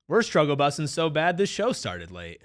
We're struggle busing so bad this show started late.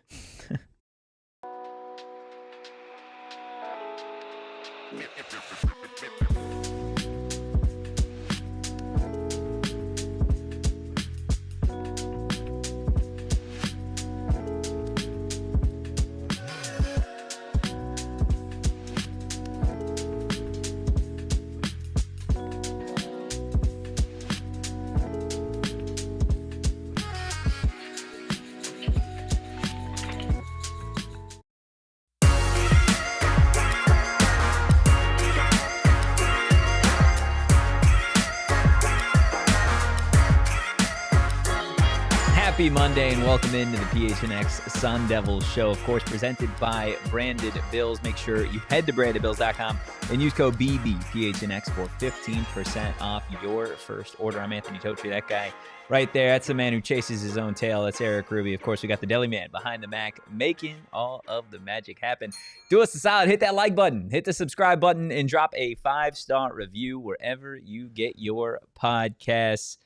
Happy Monday and welcome into the PHNX Sun Devils show, of course, presented by Branded Bills. Make sure you head to brandedbills.com and use code BBPHNX for 15% off your first order. I'm Anthony Totri, that guy right there. That's the man who chases his own tail. That's Erik. Of course, we got the deli man behind the Mac making all of the magic happen. Do us a solid, hit that like button, hit the subscribe button, and drop a 5-star review wherever you get your podcasts.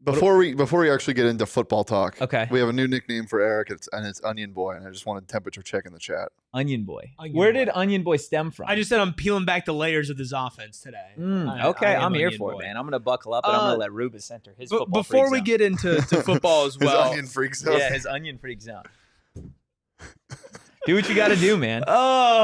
Before we actually get into football talk, okay, we have a new nickname for Erik, and it's Onion Boy, and I just wanted temperature check in the chat. Onion Boy. Where did Onion Boy stem from? I just said I'm peeling back the layers of this offense today. Okay, I'm here for it, man. I'm going to buckle up, and I'm going to let Rubens center his football freak Before we zone. get into football as well. His onion freak zone. Yeah, his onion freak zone. Do what you got to do, man.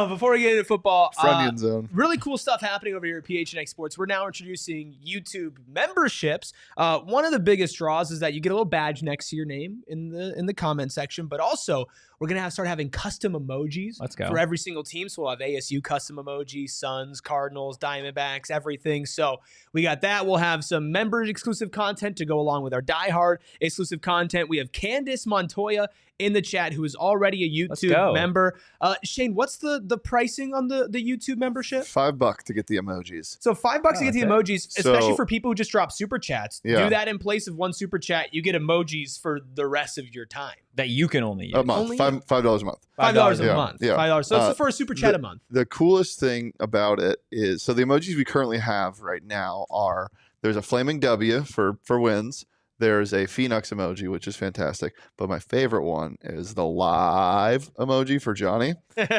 Before we get into football, Front zone. Really cool stuff happening over here at PHNX Sports. We're now introducing YouTube memberships. One of the biggest draws is that you get a little badge next to your name in the comment section, but also we're gonna start having custom emojis. Let's go. For every single team. So we'll have ASU custom emojis, Suns, Cardinals, Diamondbacks, everything. So we got that. We'll have some members exclusive content to go along with our diehard exclusive content. We have Candace Montoya in the chat, who is already a YouTube member. Shane, what's the pricing on the YouTube membership? $5 to get the emojis. So $5 to get the emojis, especially for people who just drop super chats. Yeah. Do that in place of one super chat. You get emojis for the rest of your time. That you can only use. A month. $5 a month. $5 a month. Yeah. $5. So it's for a super chat a month. The coolest thing about it is, so the emojis we currently have right now are, there's a flaming W for wins. There's a Phoenix emoji, which is fantastic. But my favorite one is the live emoji for Johnny,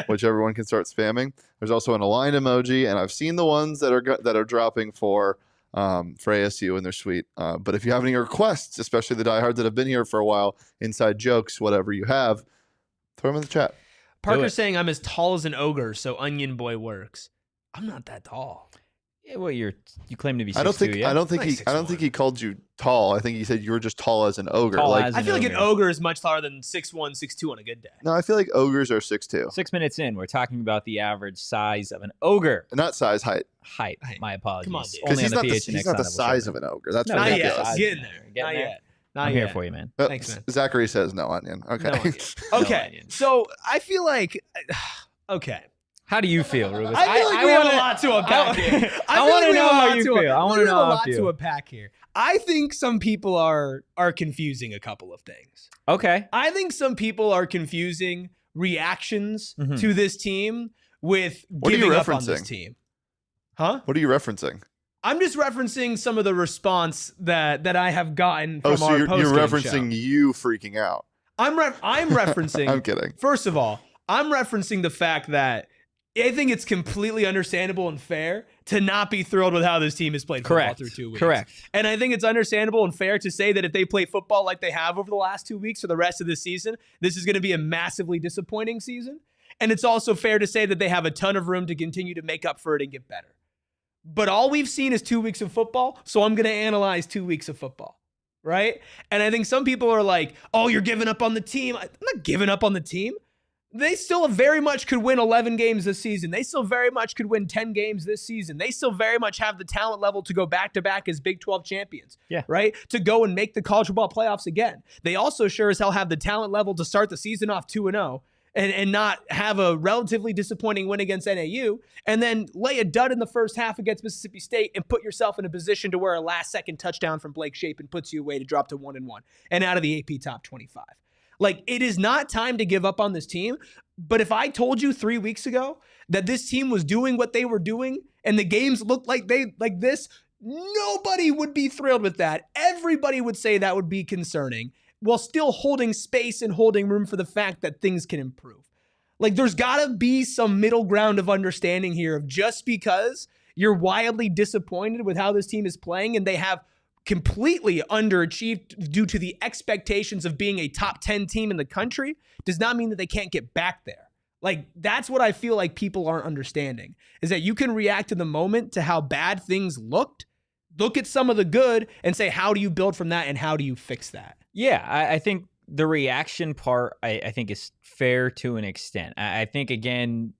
which everyone can start spamming. There's also an aligned emoji, and I've seen the ones that are dropping for ASU, and they're sweet. But if you have any requests, especially the diehards that have been here for a while, inside jokes, whatever you have, throw them in the chat. Parker's saying I'm as tall as an ogre, so Onion Boy works. I'm not that tall. Yeah, well, you claim to be 6'2", I don't think he called you tall. I think he said you were just tall as an ogre. I feel like an ogre is much taller than 6'1", 6'2" on a good day. No, I feel like ogres are 6'2". 6 minutes in, we're talking about the average size of an ogre. Not size, height. Height. My apologies. Come on, dude. Because he's not the size of an ogre. That's not ridiculous. yet. Get in there. Not yet. I'm here for you, man. Thanks, man. Zachary says no onion. Okay. No onion. Okay. So I feel like, okay. How do you feel, Rubens? I feel like we have a lot to unpack here. I want to know how you feel. I want to know a lot to unpack here. I think some people are confusing a couple of things. Okay. I think some people are confusing reactions to this team with giving up on this team. Huh? What are you referencing? I'm just referencing some of the response that I have gotten from our you're post-game referencing show. You freaking out. I'm referencing. I'm kidding. First of all, I'm referencing the fact that I think it's completely understandable and fair to not be thrilled with how this team has played football through 2 weeks. Correct. And I think it's understandable and fair to say that if they play football like they have over the last 2 weeks for the rest of the season, this is going to be a massively disappointing season. And it's also fair to say that they have a ton of room to continue to make up for it and get better. But all we've seen is 2 weeks of football, so I'm going to analyze 2 weeks of football, right? And I think some people are like, oh, you're giving up on the team. I'm not giving up on the team. They still very much could win 11 games this season. They still very much could win 10 games this season. They still very much have the talent level to go back-to-back as Big 12 champions, right? To go and make the college football playoffs again. They also sure as hell have the talent level to start the season off 2-0 and not have a relatively disappointing win against NAU and then lay a dud in the first half against Mississippi State and put yourself in a position to where a last-second touchdown from Blake Shapen puts you away to drop to 1-1 and out of the AP top 25. Like, it is not time to give up on this team. But if I told you 3 weeks ago that this team was doing what they were doing and the games looked like this, nobody would be thrilled with that. Everybody would say that would be concerning. while still holding space and holding room for the fact that things can improve. Like, there's got to be some middle ground of understanding here of just because you're wildly disappointed with how this team is playing and they have completely underachieved due to the expectations of being a top 10 team in the country does not mean that they can't get back there. Like, that's what I feel like people aren't understanding, is that you can react to the moment to how bad things looked, look at some of the good, and say, how do you build from that and how do you fix that? Yeah, I think the reaction part, I think, is fair to an extent. I think, again,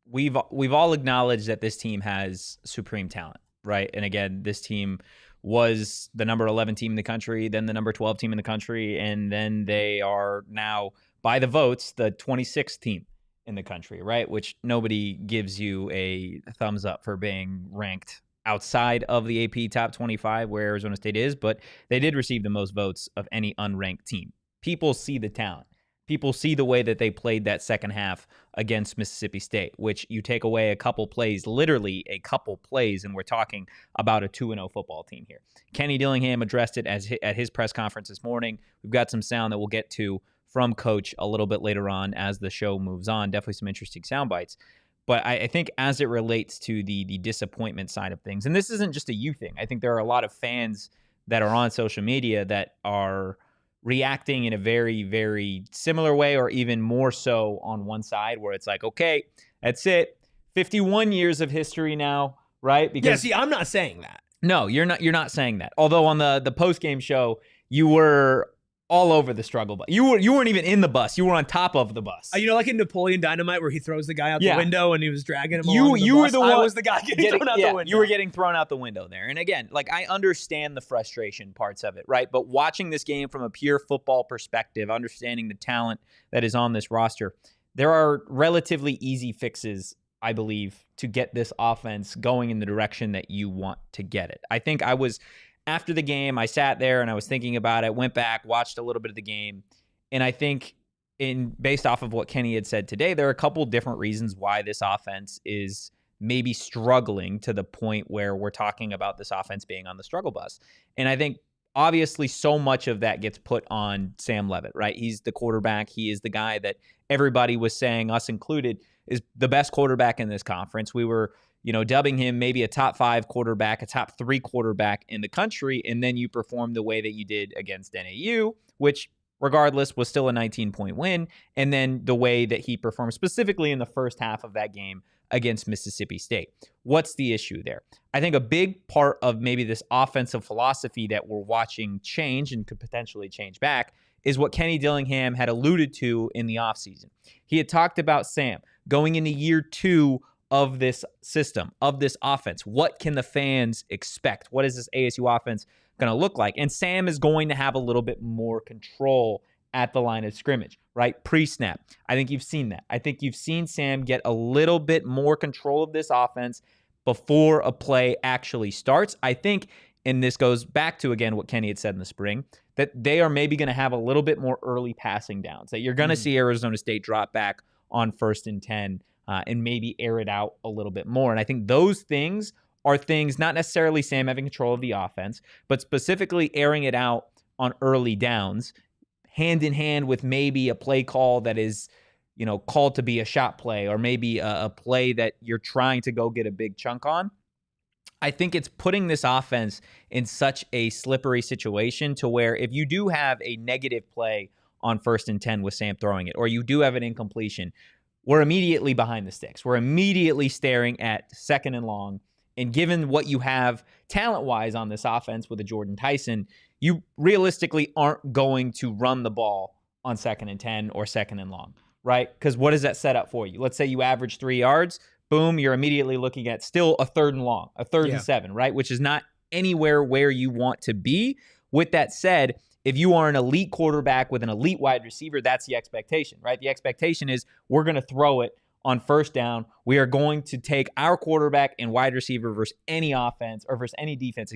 we've all acknowledged that this team has supreme talent, right? And again, this team was the number 11 team in the country, then the number 12 team in the country, and then they are now, by the votes, the 26th team in the country, right? Which nobody gives you a thumbs up for being ranked outside of the AP top 25 where Arizona State is, but they did receive the most votes of any unranked team. People see the talent. People see the way that they played that second half against Mississippi State, which you take away a couple plays, literally a couple plays, and we're talking about a 2-0 football team here. Kenny Dillingham addressed it at his press conference this morning. We've got some sound that we'll get to from Coach a little bit later on as the show moves on. Definitely some interesting sound bites. But I think as it relates to the disappointment side of things, and this isn't just a you thing. I think there are a lot of fans that are on social media that are reacting in a very, very similar way, or even more so on one side, where it's like, okay, that's it. 51 years of history now, right? Because, yeah, see, I'm not saying that. No, you're not saying that. Although on the post-game show, you were all over the struggle bus. You weren't even in the bus. You were on top of the bus. You know, like in Napoleon Dynamite where he throws the guy out the window and he was dragging him along the were bus. the one. I was the guy getting thrown out the window. You were getting thrown out the window there. And again, like, I understand the frustration parts of it, right? But watching this game from a pure football perspective, understanding the talent that is on this roster, there are relatively easy fixes, I believe, to get this offense going in the direction that you want to get it. I think after the game, I sat there and I was thinking about it, went back, watched a little bit of the game. And I think based off of what Kenny had said today, there are a couple different reasons why this offense is maybe struggling to the point where we're talking about this offense being on the struggle bus. And I think obviously so much of that gets put on Sam Leavitt, right? He's the quarterback. He is the guy that everybody was saying, us included, is the best quarterback in this conference. We were dubbing him maybe a top 5 quarterback, a top 3 quarterback in the country, and then you perform the way that you did against NAU, which regardless was still a 19-point win, and then the way that he performed specifically in the first half of that game against Mississippi State. What's the issue there? I think a big part of maybe this offensive philosophy that we're watching change and could potentially change back is what Kenny Dillingham had alluded to in the offseason. He had talked about Sam going into year 2 of this system, of this offense. What can the fans expect? What is this ASU offense going to look like? And Sam is going to have a little bit more control at the line of scrimmage, right? Pre-snap. I think you've seen that. I think you've seen Sam get a little bit more control of this offense before a play actually starts. I think, and this goes back to, again, what Kenny had said in the spring, that they are maybe going to have a little bit more early passing downs, that you're going to see Arizona State drop back on 1st and 10 and maybe air it out a little bit more. And I think those things are things, not necessarily Sam having control of the offense, but specifically airing it out on early downs, hand in hand with maybe a play call that is, called to be a shot play, or maybe a play that you're trying to go get a big chunk on. I think it's putting this offense in such a slippery situation to where if you do have a negative play on 1st and 10 with Sam throwing it, or you do have an incompletion, we're immediately behind the sticks. We're immediately staring at 2nd and long. And given what you have talent-wise on this offense with a Jordan Tyson, you realistically aren't going to run the ball on 2nd and 10 or 2nd and long, right? Because what does that set up for you? Let's say you average 3 yards. Boom, you're immediately looking at still a 3rd and long, a 3rd and 7, right? Which is not anywhere where you want to be. With that said, if you are an elite quarterback with an elite wide receiver, that's the expectation, right? The expectation is we're going to throw it on 1st down. We are going to take our quarterback and wide receiver versus any offense, or versus any defense,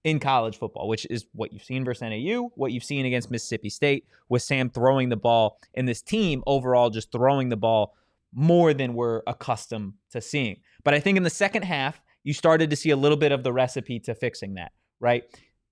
in college football, which is what you've seen versus NAU, what you've seen against Mississippi State, with Sam throwing the ball, and this team overall just throwing the ball more than we're accustomed to seeing. But I think in the second half, you started to see a little bit of the recipe to fixing that, right?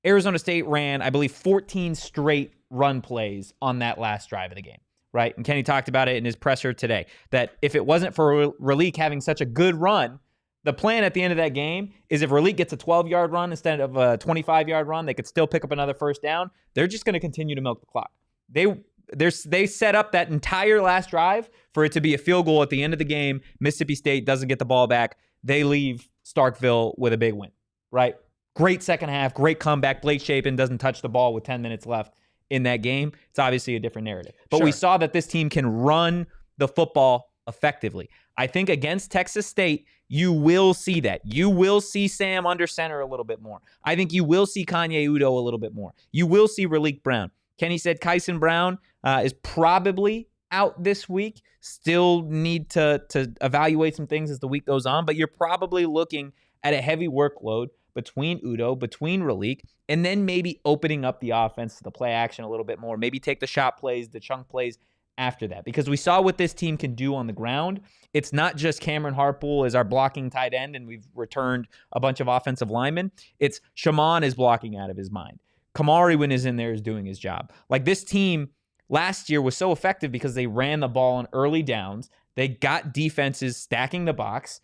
Arizona State ran, I believe, 14 straight run plays on that last drive of the game, right? And Kenny talked about it in his presser today, that if it wasn't for Raleek having such a good run, the plan at the end of that game is if Raleek gets a 12-yard run instead of a 25-yard run, they could still pick up another first down. They're just going to continue to milk the clock. They set up that entire last drive for it to be a field goal at the end of the game. Mississippi State doesn't get the ball back. They leave Starkville with a big win, right? Great second half, great comeback. Blake Shapen doesn't touch the ball with 10 minutes left in that game. It's obviously a different narrative. But we saw that this team can run the football effectively. I think against Texas State, you will see that. You will see Sam under center a little bit more. I think you will see Kanye Udoh a little bit more. You will see Raleek Brown. Kenny said Kyson Brown is probably out this week. Still need to evaluate some things as the week goes on, but you're probably looking at a heavy workload between Udoh, between Raleek, and then maybe opening up the offense to the play action a little bit more. Maybe take the shot plays, the chunk plays after that, because we saw what this team can do on the ground. It's not just Cameron Harpool as our blocking tight end, and we've returned a bunch of offensive linemen. It's Shaman is blocking out of his mind. Kamari, when is in there, is doing his job. Like, this team last year was so effective because they ran the ball on early downs. They got defenses stacking the box,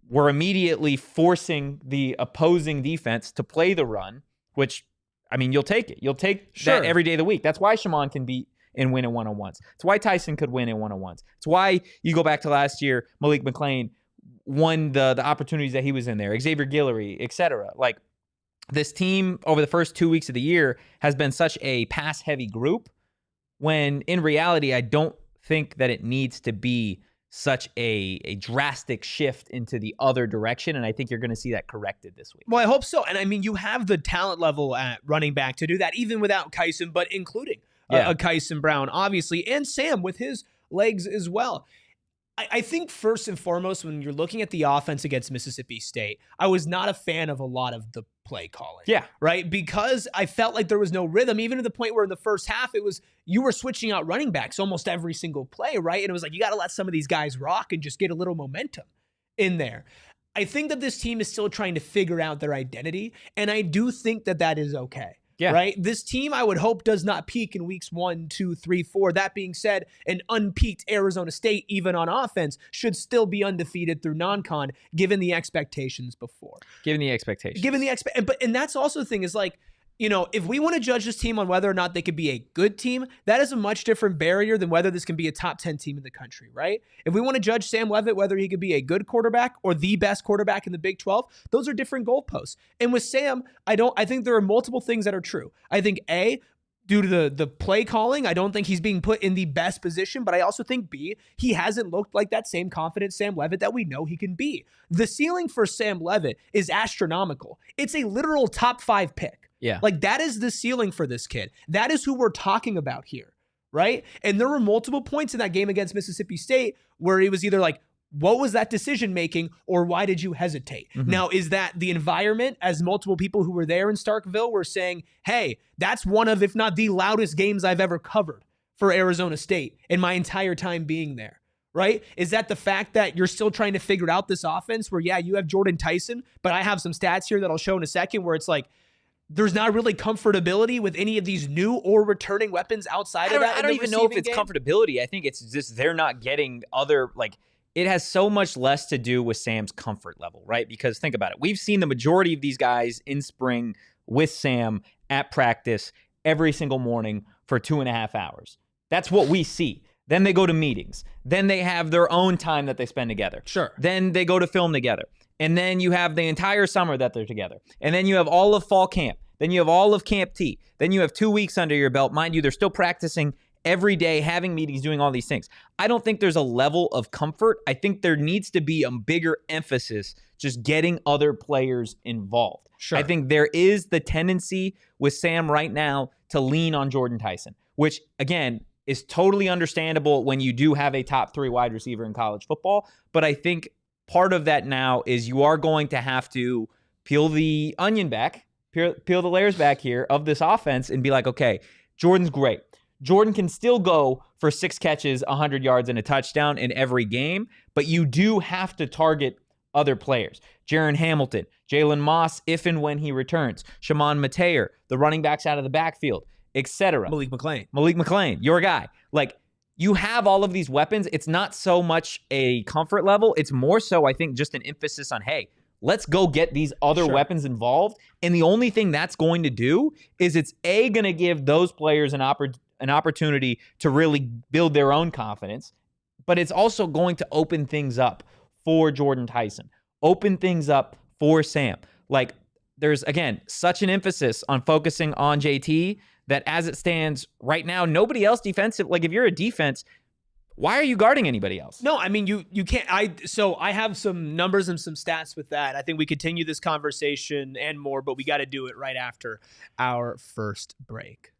were immediately forcing the opposing defense to play the run, which, I mean, you'll take it. You'll take that every day of the week. That's why Shaman can beat and win in one-on-ones. It's why Tyson could win in one-on-ones. It's why you go back to last year, Malik McLean won the opportunities that he was in there, Xavier Guillory, etc. Like, this team over the first 2 weeks of the year has been such a pass-heavy group, when in reality, I don't think that it needs to be such a drastic shift into the other direction, and I think you're going to see that corrected this week. Well, I hope so. And I mean, you have the talent level at running back to do that, even without Kyson, but including a Kyson Brown, obviously, and Sam with his legs as well. I think first and foremost, when you're looking at the offense against Mississippi State, I was not a fan of a lot of the play calling. Yeah. Right? Because I felt like there was no rhythm, even to the point where in the first half, it was, you were switching out running backs almost every single play, right? And it was like, you got to let some of these guys rock and just get a little momentum in there. I think that this team is still trying to figure out their identity, and I do think that that is okay. Yeah. Right. This team, I would hope, does not peak in weeks 1, 2, 3, 4. That being said, an unpeaked Arizona State, even on offense, should still be undefeated through non-con, given the expectations before. Given the expectations. And that's also the thing is, like, you know, if we want to judge this team on whether or not they could be a good team, that is a much different barrier than whether this can be a top 10 team in the country, right? If we want to judge Sam Leavitt, whether he could be a good quarterback or the best quarterback in the Big 12, those are different goalposts. And with Sam, I think there are multiple things that are true. I think A, due to the play calling, I don't think he's being put in the best position, but I also think B, he hasn't looked like that same confident Sam Leavitt that we know he can be. The ceiling for Sam Leavitt is astronomical. It's a literal top 5 pick. Yeah. Like, that is the ceiling for this kid. That is who we're talking about here, right? And there were multiple points in that game against Mississippi State where he was either like, what was that decision making, or why did you hesitate? Mm-hmm. Now, is that the environment, as multiple people who were there in Starkville were saying, hey, that's one of, if not the loudest games I've ever covered for Arizona State in my entire time being there, right? Is that the fact that you're still trying to figure out this offense where, yeah, you have Jordan Tyson, but I have some stats here that I'll show in a second where it's like, there's not really comfortability with any of these new or returning weapons outside of that. I don't even know if it's comfortability. I think it's just they're not getting other, like, it has so much less to do with Sam's comfort level, right? Because think about it. We've seen the majority of these guys in spring with Sam at practice every single morning for 2.5 hours. That's what we see. Then they go to meetings. Then they have their own time that they spend together. Sure. Then they go to film together. And then you have the entire summer that they're together. And then you have all of fall camp. Then you have all of Camp T. Then you have 2 weeks under your belt. Mind you, they're still practicing every day, having meetings, doing all these things. I don't think there's a level of comfort. I think there needs to be a bigger emphasis just getting other players involved. Sure. I think there is the tendency with Sam right now to lean on Jordan Tyson, which, again, is totally understandable when you do have a top 3 wide receiver in college football. But I think part of that now is you are going to have to peel the onion back, peel the layers back here of this offense and be like, okay, Jordan's great. Jordan can still go for 6 catches, 100 yards, and a touchdown in every game, but you do have to target other players. Jaron Hamilton, Jalen Moss, if and when he returns, Shaman Mateer, the running backs out of the backfield. etc. Malik McClain, your guy. Like, you have all of these weapons. It's not so much a comfort level. It's more so, I think, just an emphasis on, hey, let's go get these other weapons involved. And the only thing that's going to do is it's going to give those players an opportunity to really build their own confidence. But it's also going to open things up for Jordan Tyson, open things up for Sam. Like, there's, again, such an emphasis on focusing on JT that as it stands right now, nobody else defensive. Like, if you're a defense, why are you guarding anybody else? No, I mean, you can't. I have some numbers and some stats with that. I think we continue this conversation and more, but we got to do it right after our first break.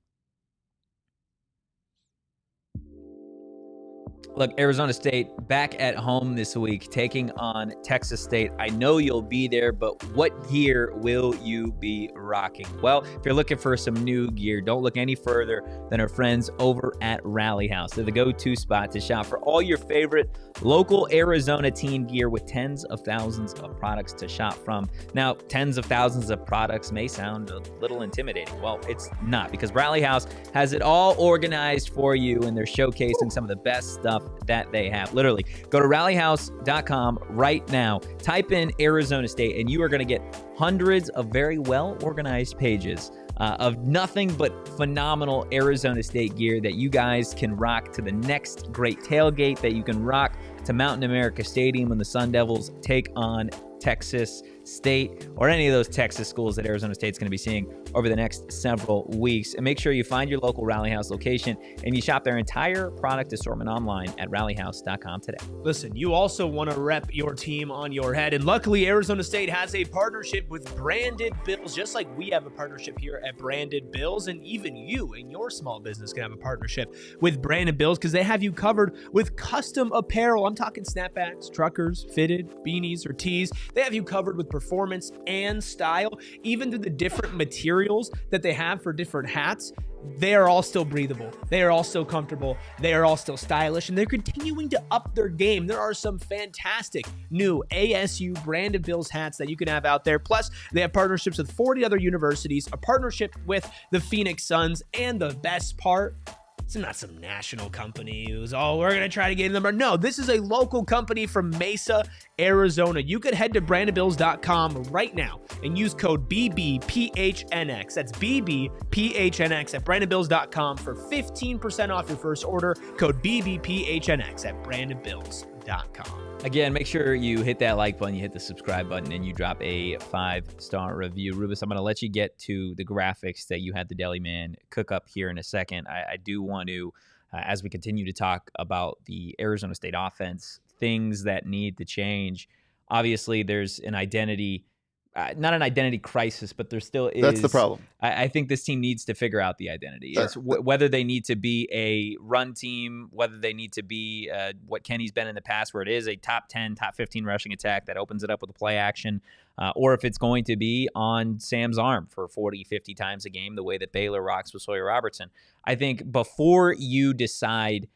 Look, Arizona State back at home this week, taking on Texas State. I know you'll be there, but what gear will you be rocking? Well, if you're looking for some new gear, don't look any further than our friends over at Rally House. They're the go-to spot to shop for all your favorite local Arizona team gear with tens of thousands of products to shop from. Now, tens of thousands of products may sound a little intimidating. Well, it's not, because Rally House has it all organized for you, and they're showcasing some of the best stuff that they have. Literally, go to rallyhouse.com right now, type in Arizona State, and you are going to get hundreds of very well-organized pages of nothing but phenomenal Arizona State gear that you guys can rock to the next great tailgate, that you can rock to Mountain America Stadium when the Sun Devils take on Texas State, or any of those Texas schools that Arizona State's going to be seeing over the next several weeks. And make sure you find your local Rally House location and you shop their entire product assortment online at rallyhouse.com today. Listen, you also want to rep your team on your head, and luckily Arizona State has a partnership with Branded Bills, just like we have a partnership here at Branded Bills, and even you and your small business can have a partnership with Branded Bills because they have you covered with custom apparel. I'm talking snapbacks, truckers, fitted, beanies, or tees. They have you covered with performance and style, even to the different materials that they have for different hats. They are all still breathable. They are all still comfortable. They are all still stylish, and they're continuing to up their game. There are some fantastic new ASU Branded Bills hats that you can have out there. Plus, they have partnerships with 40 other universities, a partnership with the Phoenix Suns, and the best part, it's not some national company who's, we're going to try to get a number. No, this is a local company from Mesa, Arizona. You could head to brandedbills.com right now and use code BBPHNX. That's BBPHNX at brandedbills.com for 15% off your first order. Code BBPHNX at brandedbills.com. Again, make sure you hit that like button, you hit the subscribe button, and you drop a 5-star review. Rubus, I'm going to let you get to the graphics that you had the Deli Man cook up here in a second. I do want to, as we continue to talk about the Arizona State offense, things that need to change. Obviously, there's an identity, not an identity crisis, but there still is. That's the problem. I think this team needs to figure out the identity. It's whether they need to be a run team, whether they need to be what Kenny's been in the past, where it is a top 10, top 15 rushing attack that opens it up with a play action, or if it's going to be on Sam's arm for 40, 50 times a game, the way that Baylor rocks with Sawyer Robertson. I think before you decide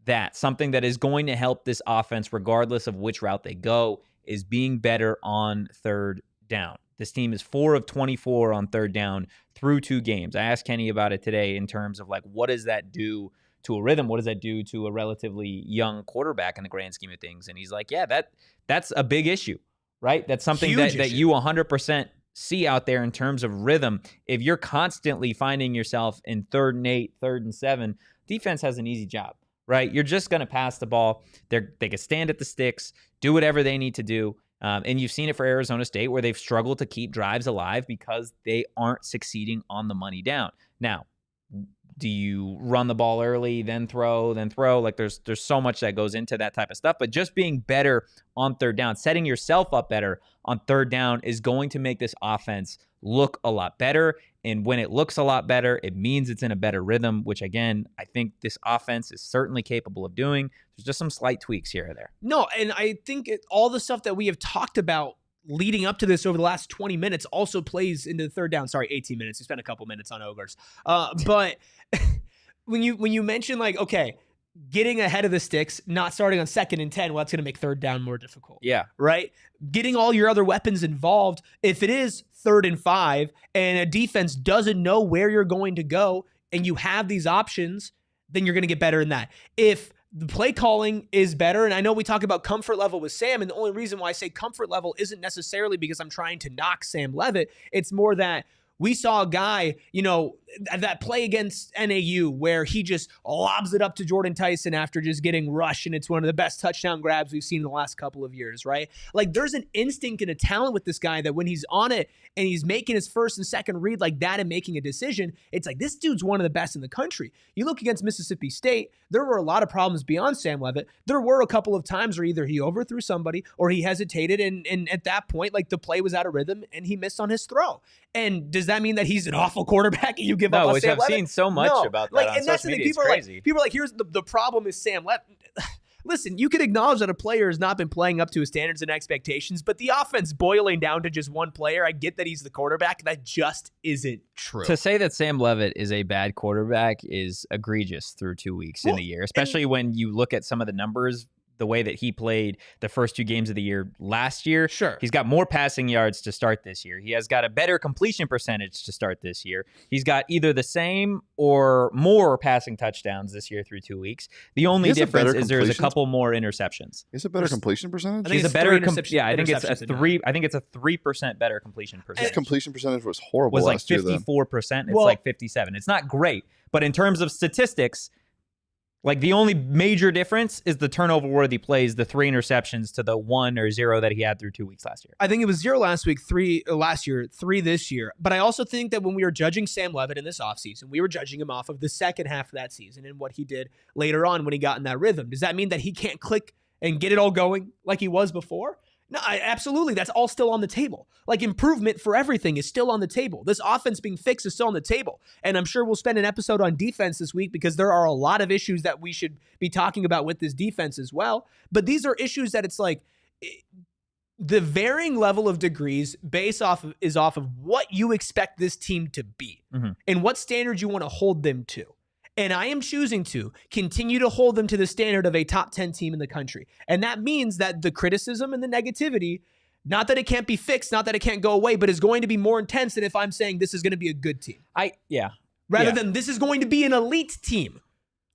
that, something that is going to help this offense, regardless of which route they go, is being better on third down. This team is 4 of 24 on third down through 2 games. I asked Kenny about it today in terms of, like, what does that do to a rhythm? What does that do to a relatively young quarterback in the grand scheme of things? And he's like, yeah, that's a big issue, right? That's something that you 100% see out there in terms of rhythm. If you're constantly finding yourself in 3rd and 8, 3rd and 7, defense has an easy job, right? You're just going to pass the ball. They can stand at the sticks, do whatever they need to do. And you've seen it for Arizona State, where they've struggled to keep drives alive because they aren't succeeding on the money down. Now, do you run the ball early, then throw? Like, there's so much that goes into that type of stuff. But just being better on third down, setting yourself up better on third down is going to make this offense look a lot better. And when it looks a lot better, it means it's in a better rhythm, which, again, I think this offense is certainly capable of doing. There's just some slight tweaks here or there. No, and I think all the stuff that we have talked about leading up to this over the last 20 minutes also plays into the third down. Sorry, 18 minutes. We spent a couple minutes on Ogres. But when you mention, like, okay, getting ahead of the sticks, not starting on 2nd and 10, well, that's going to make third down more difficult. Yeah. Right? Getting all your other weapons involved. If it is 3rd and 5 and a defense doesn't know where you're going to go, and you have these options, then you're going to get better in that. If the play calling is better, and I know we talk about comfort level with Sam, and the only reason why I say comfort level isn't necessarily because I'm trying to knock Sam Leavitt. It's more that we saw a guy, that play against NAU where he just lobs it up to Jordan Tyson after just getting rushed, and it's one of the best touchdown grabs we've seen in the last couple of years, right? Like, there's an instinct and a talent with this guy that when he's on it and he's making his first and second read like that and making a decision, it's like, this dude's one of the best in the country. You look against Mississippi State, there were a lot of problems beyond Sam Leavitt. There were a couple of times where either he overthrew somebody or he hesitated, and at that point, like, the play was out of rhythm and he missed on his throw. And does that mean that he's an awful quarterback and you give up on which Sam I've Leavitt? seen so much about that on social media. It's crazy. People are like, here's the problem is Sam Leavitt. Listen, you can acknowledge that a player has not been playing up to his standards and expectations, but the offense boiling down to just one player, I get that he's the quarterback. That just isn't true. To say that Sam Leavitt is a bad quarterback is egregious through 2 weeks in the year, especially when you look at some of the numbers, the way that he played the first 2 games of the year last year. Sure. He's got more passing yards to start this year. He has got a better completion percentage to start this year. He's got either the same or more passing touchdowns this year through 2 weeks. The only difference is there's a couple more interceptions. Is it better completion percentage? I think He's a better I think it's a 3% better completion percentage. His completion percentage was horrible. Was like last year, 54%. It's like 57. It's not great, but in terms of statistics, like, the only major difference is the turnover-worthy plays, the 3 interceptions to the 1 or 0 that he had through 2 weeks last year. I think it was 0 last week, 3 last year, 3 this year. But I also think that when we were judging Sam Leavitt in this offseason, we were judging him off of the second half of that season and what he did later on when he got in that rhythm. Does that mean that he can't click and get it all going like he was before? No, absolutely. That's all still on the table. Like, improvement for everything is still on the table. This offense being fixed is still on the table. And I'm sure we'll spend an episode on defense this week because there are a lot of issues that we should be talking about with this defense as well. But these are issues that it's like the varying level of degrees is off of what you expect this team to be and what standards you want to hold them to. And I am choosing to continue to hold them to the standard of a top 10 team in the country. And that means that the criticism and the negativity, not that it can't be fixed, not that it can't go away, but is going to be more intense than if I'm saying this is going to be a good team. Rather than this is going to be an elite team,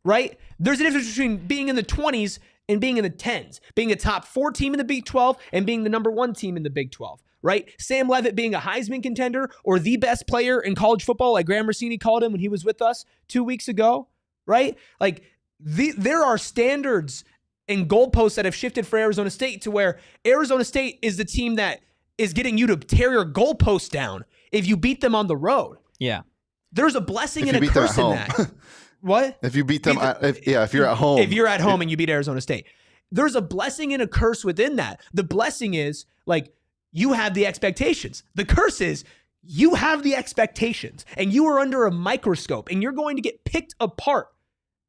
right? There's a difference between being in the 20s and being in the 10s, being a top 4 team in the Big 12 and being the number 1 team in the Big 12. Right? Sam Leavitt being a Heisman contender or the best player in college football, like Graham Rossini called him when he was with us 2 weeks ago, right? Like, there are standards and goalposts that have shifted for Arizona State to where Arizona State is the team that is getting you to tear your goalposts down if you beat them on the road. Yeah. There's a blessing and a curse in that. What? If you beat them, if you're at home. If you're at home and you beat Arizona State. There's a blessing and a curse within that. The blessing is, like, you have the expectations. The curse is you have the expectations and you are under a microscope and you're going to get picked apart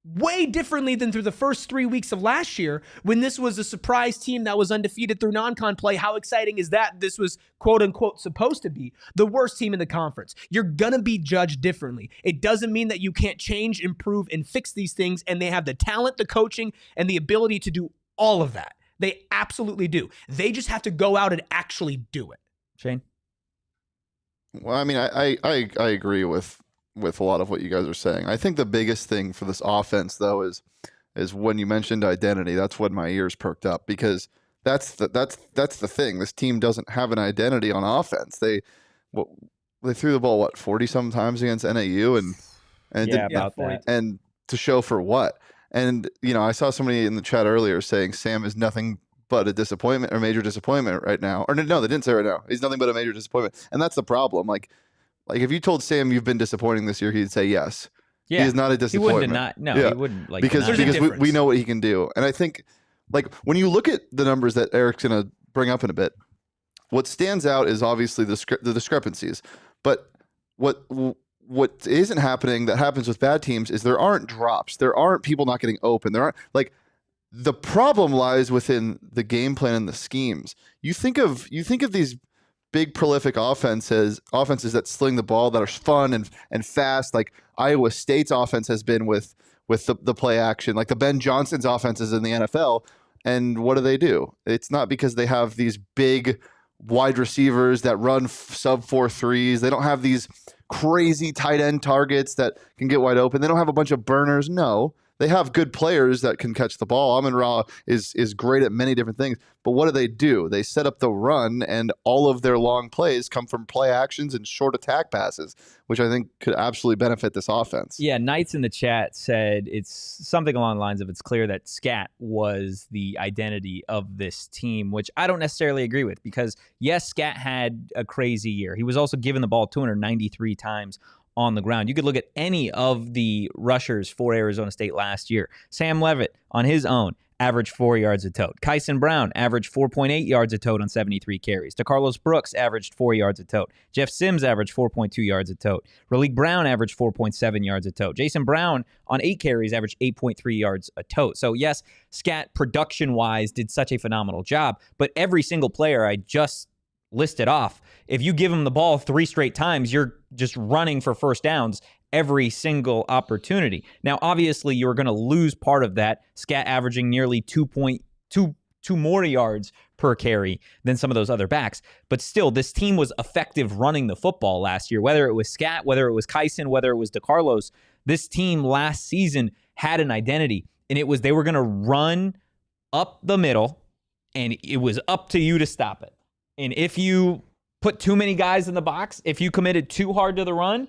way differently than through the first 3 weeks of last year when this was a surprise team that was undefeated through non-con play. How exciting is that? This was quote unquote supposed to be the worst team in the conference. You're going to be judged differently. It doesn't mean that you can't change, improve, and fix these things. And they have the talent, the coaching, and the ability to do all of that. They absolutely do. They just have to go out and actually do it. Shane? Well, I mean, I agree with a lot of what you guys are saying. I think the biggest thing for this offense, though, is when you mentioned identity. That's when my ears perked up because that's the thing. This team doesn't have an identity on offense. They threw the ball 40 some times against NAU and about that. And to show for what? And, I saw somebody in the chat earlier saying Sam is nothing but a disappointment or major disappointment right now. Or no, they didn't say right now. He's nothing but a major disappointment. And that's the problem. Like if you told Sam you've been disappointing this year, he'd say yes. Yeah. He is not a disappointment. He wouldn't. Like, because we know what he can do. And I think, like, when you look at the numbers that Eric's going to bring up in a bit, what stands out is obviously the discrepancies. But what isn't happening that happens with bad teams is there aren't drops. There aren't people not getting open. There aren't, like, the problem lies within the game plan and the schemes. You think of these big prolific offenses that sling the ball, that are fun and fast, like Iowa State's offense has been with the play action, like the Ben Johnson's offenses in the NFL. And what do? It's not because they have these big wide receivers that run sub 4.3s. They don't have these crazy tight end targets that can get wide open. They don't have a bunch of burners. No, they have good players that can catch the ball. Amon-Ra is great at many different things. But what do? They set up the run, and all of their long plays come from play actions and short attack passes, which I think could absolutely benefit this offense. Yeah, Knights in the chat said it's something along the lines of it's clear that Scat was the identity of this team, which I don't necessarily agree with because, yes, Scat had a crazy year. He was also given the ball 293 times on the ground. You could look at any of the rushers for Arizona State last year. Sam Leavitt, on his own, averaged 4 yards a tote. Kyson Brown averaged 4.8 yards a tote on 73 carries. DeCarlos Brooks averaged 4 yards a tote. Jeff Sims averaged 4.2 yards a tote. Raleek Brown averaged 4.7 yards a tote. Jason Brown, on 8 carries, averaged 8.3 yards a tote. So, yes, Scat, production-wise, did such a phenomenal job, but every single player I just listed off, if you give them the ball 3 straight times, you're just running for first downs every single opportunity. Now, obviously, you're going to lose part of that. Scat averaging nearly 2.2 more yards per carry than some of those other backs. But still, this team was effective running the football last year, whether it was Scat, whether it was Kyson, whether it was DeCarlos. This team last season had an identity, and it was they were going to run up the middle, and it was up to you to stop it. And if you put too many guys in the box, if you committed too hard to the run,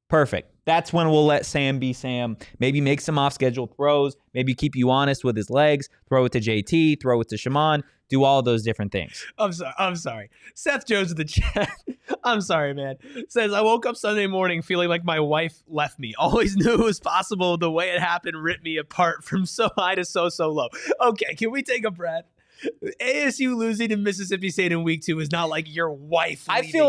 perfect. That's when we'll let Sam be Sam. Maybe make some off-schedule throws. Maybe keep you honest with his legs. Throw it to JT. Throw it to Shaman. Do all those different things. I'm sorry. Seth Jones in the chat. I'm sorry, man. Says, I woke up Sunday morning feeling like my wife left me. Always knew it was possible. The way it happened ripped me apart from so high to so low. Okay, can we take a breath? ASU losing to Mississippi State in week 2 is not like your wife leaving.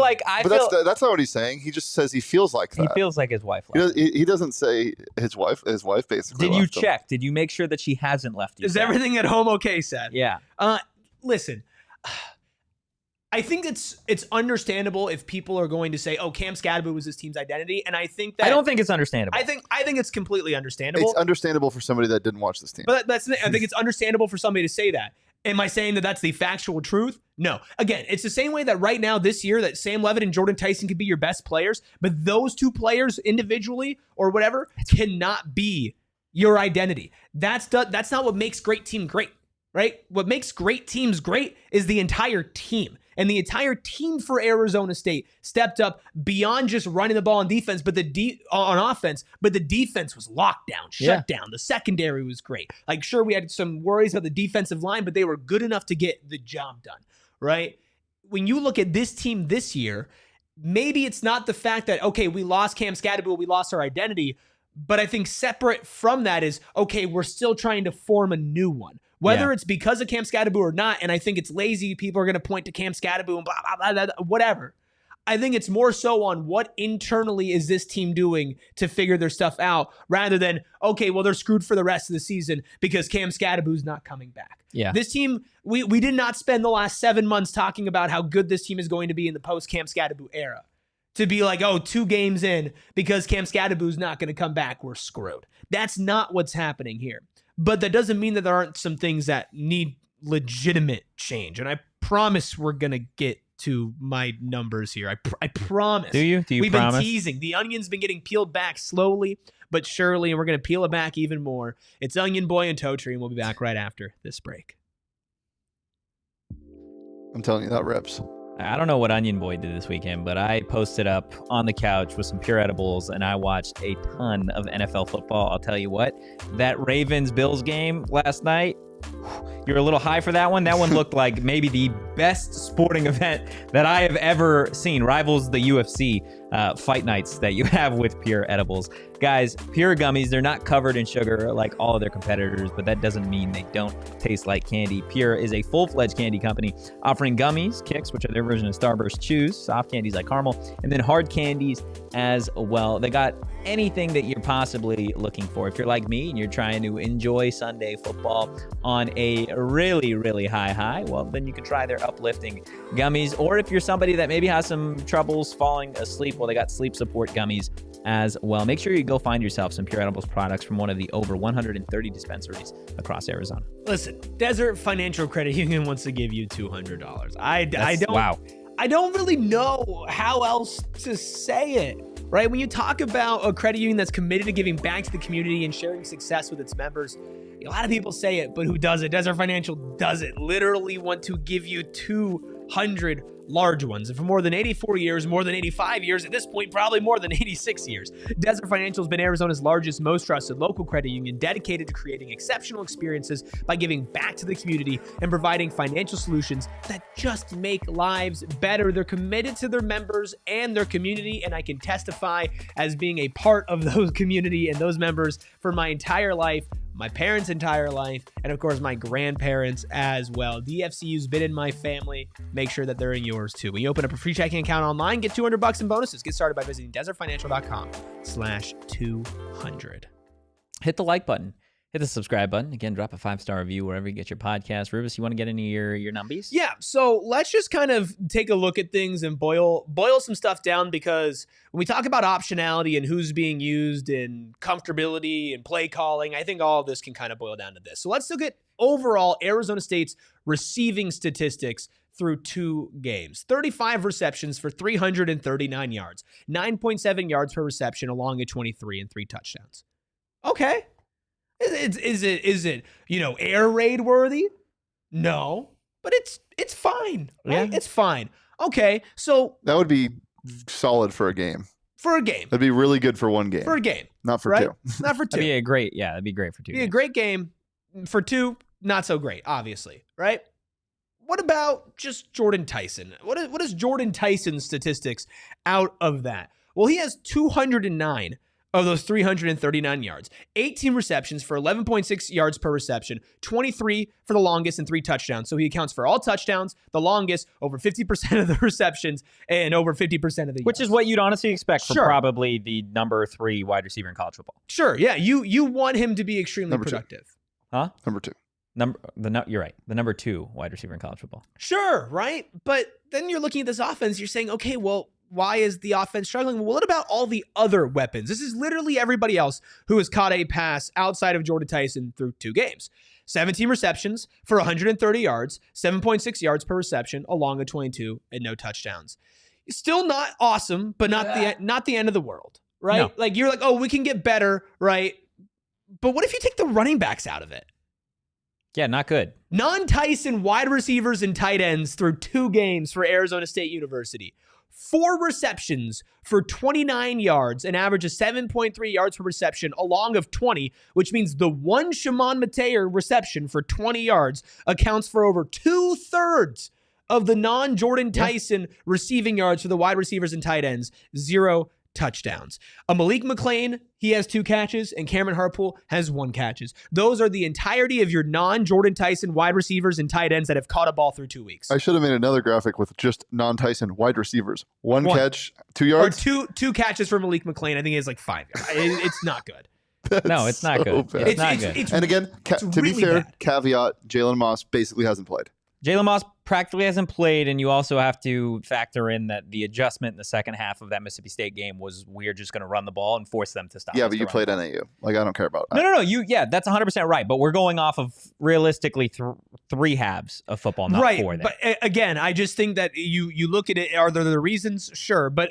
That's not what he's saying. He just says he feels like that. He feels like his wife left. He doesn't say his wife basically Did you left him. check? Did you make sure that she hasn't left you? Is everything at home okay, Seth? Yeah. Listen, I think it's understandable if people are going to say, "Oh, Cam Scadaboo was this team's identity," and I think that I don't think it's understandable. I think it's completely understandable. It's understandable for somebody that didn't watch this team. But I think it's understandable for somebody to say that. Am I saying that that's the factual truth? No. Again, it's the same way that right now this year that Sam Leavitt and Jordan Tyson could be your best players, but those two players individually or whatever cannot be your identity. That's not what makes great team great, right? What makes great teams great is the entire team. And the entire team for Arizona State stepped up beyond just running the ball on defense, but on offense. But the defense was locked down, shut down. The secondary was great. Like, sure, we had some worries about the defensive line, but they were good enough to get the job done, right? When you look at this team this year, maybe it's not the fact that, okay, we lost Cam Scadaboo, we lost our identity. But I think separate from that is, okay, we're still trying to form a new one. Whether it's because of Cam Scadaboo or not, and I think it's lazy, people are going to point to Cam Scadaboo and blah, blah, blah, blah, whatever. I think it's more so on what internally is this team doing to figure their stuff out rather than, okay, well, they're screwed for the rest of the season because Cam Scadaboo's not coming back. Yeah. This team, we did not spend the last 7 months talking about how good this team is going to be in the post-Cam Scadaboo era. To be like, oh, 2 games in, because Cam Scadaboo's not going to come back, we're screwed. That's not what's happening here. But that doesn't mean that there aren't some things that need legitimate change. And I promise we're going to get to my numbers here. I promise. Do you We've promise? been teasing. The onion's been getting peeled back slowly but surely, and we're going to peel it back even more. It's Onion Boy and Totri, and we'll be back right after this break. I'm telling you, that rips. I don't know what Onion Boy did this weekend, but I posted up on the couch with some pure edibles, and I watched a ton of NFL football. I'll tell you what, that Ravens-Bills game last night, you're a little high for that one. That one looked like maybe the best sporting event that I have ever seen. Rivals the UFC fight nights that you have with Pure Edibles. Guys, Pure gummies, they're not covered in sugar like all of their competitors, but that doesn't mean they don't taste like candy. Pure is a full-fledged candy company offering gummies, kicks, which are their version of Starburst chews, soft candies like caramel, and then hard candies as well. They got anything that you're possibly looking for. If you're like me and you're trying to enjoy Sunday football on a really, really high, well, then you can try their uplifting gummies. Or if you're somebody that maybe has some troubles falling asleep, well, they got sleep support gummies as well. Make sure you go find yourself some Pure Edibles products from one of the over 130 dispensaries across Arizona. Listen, Desert Financial Credit Union wants to give you $200. Wow. I don't really know how else to say it, right? When you talk about a credit union that's committed to giving back to the community and sharing success with its members, a lot of people say it, but who does it? Desert Financial does it. Literally want to give you 200 large ones. And for more than 84 years, more than 85 years, at this point, probably more than 86 years, Desert Financial has been Arizona's largest, most trusted local credit union, dedicated to creating exceptional experiences by giving back to the community and providing financial solutions that just make lives better. They're committed to their members and their community, and I can testify as being a part of those community and those members for my entire life, my parents' entire life, and of course my grandparents as well. DFCU's been in my family. Make sure that they're in yours too. When you open up a free checking account online, get $200 in bonuses. Get started by visiting desertfinancial.com/200. Hit the like button. Hit the subscribe button. Again, drop a 5-star review wherever you get your podcast. Rivas, you want to get into your numbies? Yeah, so let's just kind of take a look at things and boil some stuff down, because when we talk about optionality and who's being used and comfortability and play calling, I think all of this can kind of boil down to this. So let's look at overall Arizona State's receiving statistics through 2 games. 35 receptions for 339 yards, 9.7 yards per reception along at 23 and 3 touchdowns. Okay. Is it air raid worthy? No, but it's fine. Right? Yeah. It's fine. Okay, so That would be solid for a game. for a game, That'd be really good for one game. for a game, Not for right? 2. Not for 2. That'd be great for 2 Be a games. great game. For 2, not so great, obviously, right? What about just Jordan Tyson? What is Jordan Tyson's statistics out of that? Well, he has 209 of those 339 yards, 18 receptions for 11.6 yards per reception, 23 for the longest and 3 touchdowns. So he accounts for all touchdowns, the longest, over 50% of the receptions, and over 50% of the Which yards. is what you'd honestly expect from Sure. probably the number 3 wide receiver in college football. Sure, yeah, you want him to be extremely Number 2. productive. Huh? Number 2. You're right. The number 2 wide receiver in college football. Sure, right? But then you're looking at this offense, you're saying, okay, well, why is the offense struggling? Well, what about all the other weapons? This is literally everybody else who has caught a pass outside of Jordan Tyson through 2 games. 17 receptions for 130 yards, 7.6 yards per reception, along a 22 and no touchdowns. Still not awesome, but not the end of the world, right? No. Like you're like, oh, we can get better, right? But what if you take the running backs out of it? Yeah, not good. Non-Tyson wide receivers and tight ends through 2 games for Arizona State University. 4 receptions for 29 yards, an average of 7.3 yards per reception, along of 20, which means the one Shimon Mateer reception for 20 yards accounts for over 2/3 of the non-Jordan Tyson receiving yards for the wide receivers and tight ends. 0 touchdowns. Malik McClain, he has 2 catches, and Cameron Harpool has 1 catches. Those are the entirety of your non-Jordan Tyson wide receivers and tight ends that have caught a ball through 2 weeks. I should have made another graphic with just non-Tyson wide receivers. One catch, 2 yards. Or two catches for Malik McClain. I think he has like 5 yards. It's not good. No, it's not good. bad. It's not good. And again, to be really fair, bad. caveat, Jalen Moss basically hasn't played. Jalen Moss practically hasn't played, and you also have to factor in that the adjustment in the second half of that Mississippi State game was we're just going to run the ball and force them to stop. Yeah, us but to you run played the ball. NAU. Like, I don't care about that. No. That's 100% right. But we're going off of realistically 3 halves of football, not 4 there. But again, I just think that you look at it. Are there the reasons? Sure, but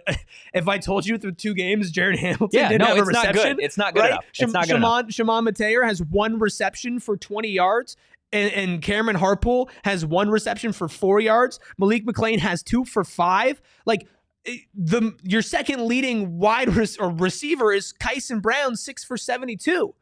if I told you through 2 games, Jared Hamilton didn't have a it's not reception, good. It's not good right? enough. It's not good enough. Shimon Mateer has 1 reception for 20 yards. And Cameron Harpool has 1 reception for 4 yards. Malik McClain has 2 for 5. Like your second leading receiver is Kyson Brown, 6 for 72.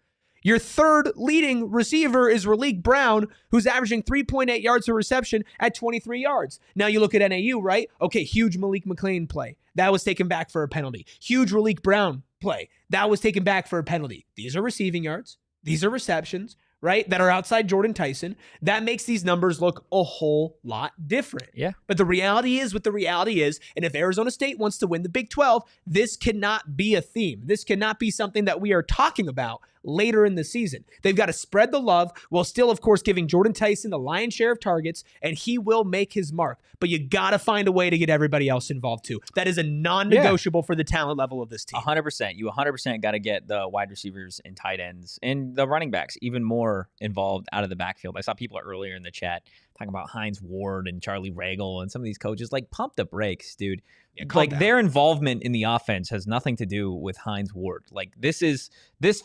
Your third leading receiver is Raleek Brown, who's averaging 3.8 yards per reception at 23 yards. Now you look at NAU, right? Okay, huge Malik McClain play. That was taken back for a penalty. Huge Raleek Brown play. That was taken back for a penalty. These are receiving yards. These are receptions, right, that are outside Jordan Tyson. That makes these numbers look a whole lot different. Yeah. But the reality is what the reality is, and if Arizona State wants to win the Big 12, this cannot be a theme. This cannot be something that we are talking about later in the season. They've got to spread the love while still, of course, giving Jordan Tyson the lion's share of targets, and he will make his mark. But you got to find a way to get everybody else involved too. That is a non-negotiable for the talent level of this team. 100%. You 100% got to get the wide receivers and tight ends and the running backs even more involved out of the backfield. I saw people earlier in the chat talking about Hines Ward and Charlie Ragle and some of these coaches. Like, pump the brakes, dude. Yeah, like, their involvement in the offense has nothing to do with Hines Ward. Like, this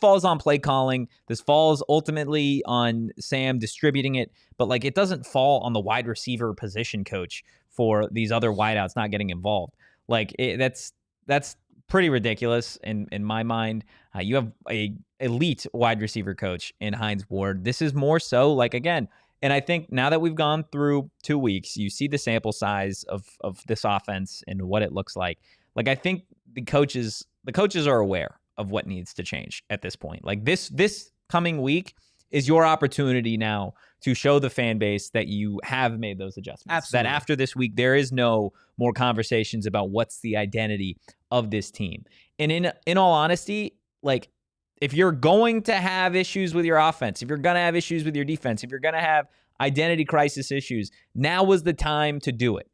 falls on play calling. This falls ultimately on Sam distributing it. But, like, it doesn't fall on the wide receiver position coach for these other wideouts not getting involved. Like, that's pretty ridiculous in my mind. You have a elite wide receiver coach in Hines Ward. This is more so, like, again, and I think now that we've gone through 2 weeks, you see the sample size of this offense and what it looks like. Like, I think the coaches are aware of what needs to change at this point. Like, this coming week is your opportunity now to show the fan base that you have made those adjustments. Absolutely. That after this week, there is no more conversations about what's the identity of this team. And in all honesty, like, if you're going to have issues with your offense, if you're going to have issues with your defense, if you're going to have identity crisis issues, now was the time to do it.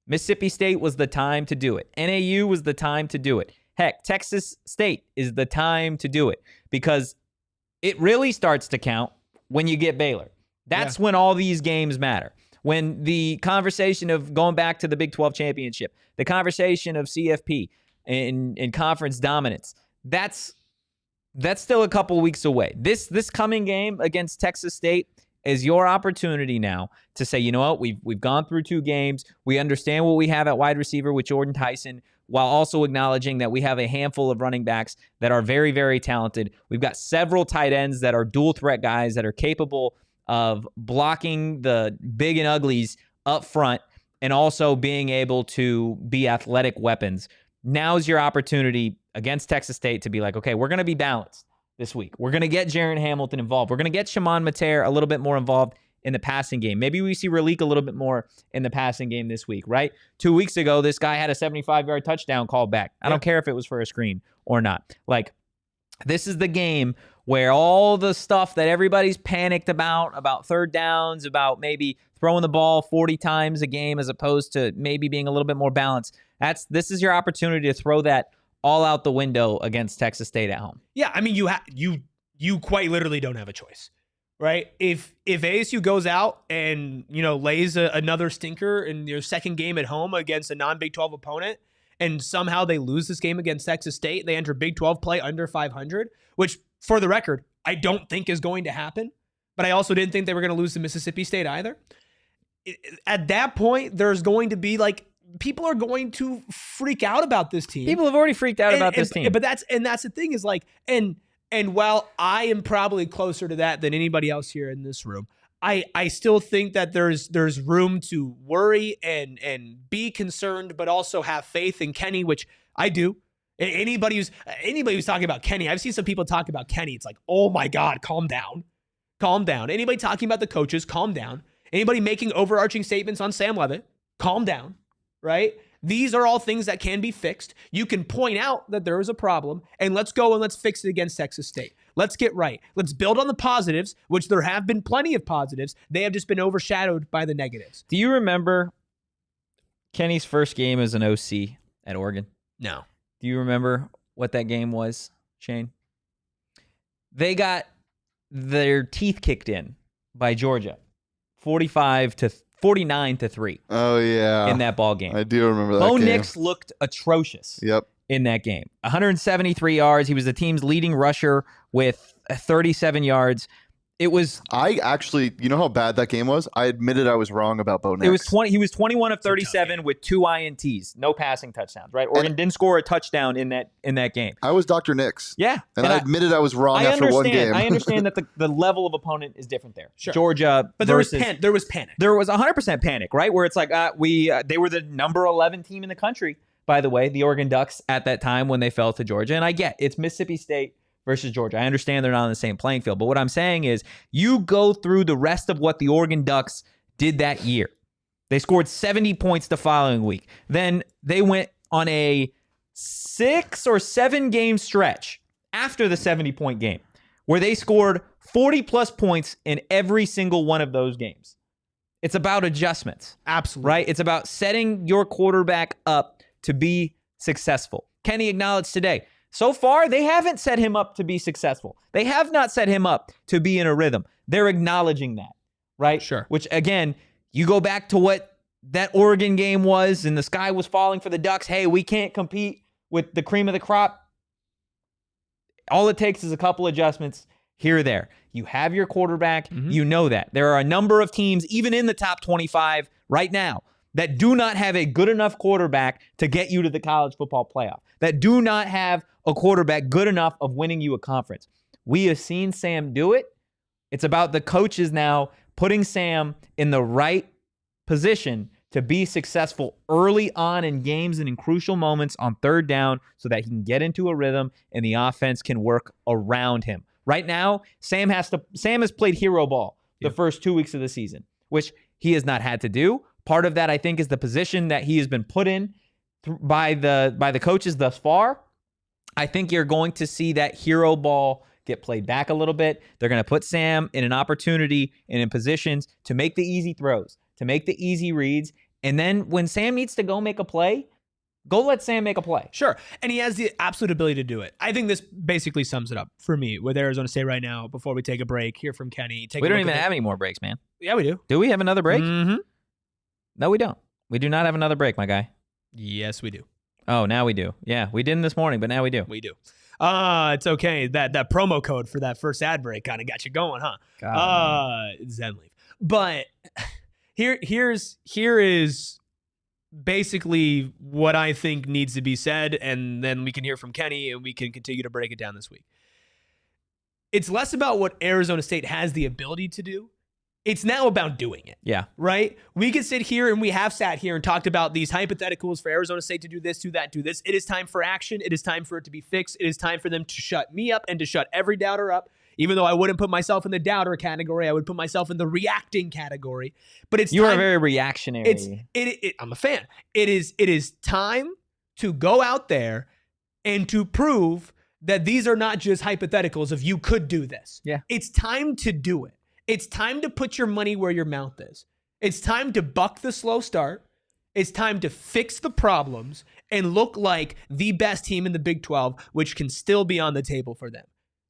Mississippi State was the time to do it. NAU was the time to do it. Heck, Texas State is the time to do it because it really starts to count when you get Baylor. That's when all these games matter. When the conversation of going back to the Big 12 championship, the conversation of CFP and conference dominance, that's still a couple weeks away. This coming game against Texas State is your opportunity now to say, you know what, we've gone through 2 games. We understand what we have at wide receiver with Jordan Tyson, while also acknowledging that we have a handful of running backs that are very, very talented. We've got several tight ends that are dual threat guys that are capable of blocking the big and uglies up front and also being able to be athletic weapons. Now's your opportunity against Texas State to be like, okay, we're going to be balanced this week. We're going to get Jaron Hamilton involved. We're going to get Shimon Mater a little bit more involved in the passing game. Maybe we see Raleek a little bit more in the passing game this week, right? 2 weeks ago, this guy had a 75-yard touchdown called back. I don't care if it was for a screen or not. Like, this is the game where all the stuff that everybody's panicked about third downs, about maybe throwing the ball 40 times a game as opposed to maybe being a little bit more balanced. This is your opportunity to throw that all out the window against Texas State at home. Yeah, I mean, you quite literally don't have a choice, right? If ASU goes out and, lays another stinker in their second game at home against a non-Big 12 opponent, and somehow they lose this game against Texas State, they enter Big 12 play under 500, which, for the record, I don't think is going to happen, but I also didn't think they were going to lose to Mississippi State either. At that point, there's going to be, people are going to freak out about this team. People have already freaked out about this team. But that's the thing is, and while I am probably closer to that than anybody else here in this room, I still think that there's room to worry and be concerned, but also have faith in Kenny, which I do. Anybody who's talking about Kenny, I've seen some people talk about Kenny. It's like, oh my God, calm down. Calm down. Anybody talking about the coaches, calm down. Anybody making overarching statements on Sam Leavitt, calm down, right? These are all things that can be fixed. You can point out that there is a problem, and let's go and let's fix it against Texas State. Let's get right. Let's build on the positives, which there have been plenty of positives. They have just been overshadowed by the negatives. Do you remember Kenny's first game as an OC at Oregon? No. Do you remember what that game was, Shane? They got their teeth kicked in by Georgia, 49-3. Oh, yeah. In that ball game. I do remember that Bo game. Nix looked atrocious. Yep. In that game. 173 yards. He was the team's leading rusher with 37 yards. It was... I actually... You know how bad that game was? I admitted I was wrong about Bo Nix. He was 21 of 37 with 2 INTs. No passing touchdowns, right? Oregon didn't score a touchdown in that game. I was Dr. Nix. Yeah. And I admitted I was wrong after one game. I understand that the level of opponent is different there. Sure. Georgia But versus... there was panic. There was 100% panic, right? Where it's like, they were the number 11 team in the country, by the way, the Oregon Ducks at that time when they fell to Georgia. And I get it's Mississippi State versus Georgia. I understand they're not on the same playing field. But what I'm saying is you go through the rest of what the Oregon Ducks did that year. They scored 70 points the following week. Then they went on a 6 or 7 game stretch after the 70-point game where they scored 40-plus points in every single one of those games. It's about adjustments. Absolutely. Right? It's about setting your quarterback up to be successful. Kenny acknowledged today, so far, they haven't set him up to be successful. They have not set him up to be in a rhythm. They're acknowledging that, right? Sure. Which, again, you go back to what that Oregon game was, and the sky was falling for the Ducks. Hey, we can't compete with the cream of the crop. All it takes is a couple adjustments here or there. You have your quarterback. You know that. There are a number of teams, even in the top 25 right now, that do not have a good enough quarterback to get you to the college football playoff, that do not have a quarterback good enough of winning you a conference. We have seen Sam do it. It's about the coaches now putting Sam in the right position to be successful early on in games and in crucial moments on third down so that he can get into a rhythm and the offense can work around him. Right now, Sam has played hero ball the first 2 weeks of the season, which he has not had to do. Part of that, I think, is the position that he has been put in by the coaches thus far. I think you're going to see that hero ball get played back a little bit. They're going to put Sam in an opportunity and in positions to make the easy throws, to make the easy reads. And then when Sam needs to go make a play, go let Sam make a play. Sure. And he has the absolute ability to do it. I think this basically sums it up for me with Arizona State right now. Before we take a break, hear from Kenny. We don't even have any more breaks, man. Yeah, we do. Do we have another break? Mm-hmm. No, we don't. We do not have another break, my guy. Yes, we do. Oh, now we do. Yeah, we didn't this morning, but now we do. We do. It's okay. That promo code for that first ad break kind of got you going, huh? Zenleaf. But here is basically what I think needs to be said, and then we can hear from Kenny, and we can continue to break it down this week. It's less about what Arizona State has the ability to do. It's now about doing it. Yeah. Right? We can sit here, and we have sat here and talked about these hypotheticals for Arizona State to do this, do that, do this. It is time for action. It is time for it to be fixed. It is time for them to shut me up and to shut every doubter up. Even though I wouldn't put myself in the doubter category, I would put myself in the reacting category. But it's you are very reactionary. I'm a fan. It is time to go out there and to prove that these are not just hypotheticals of you could do this. Yeah. It's time to do it. It's time to put your money where your mouth is. It's time to buck the slow start. It's time to fix the problems and look like the best team in the Big 12, which can still be on the table for them.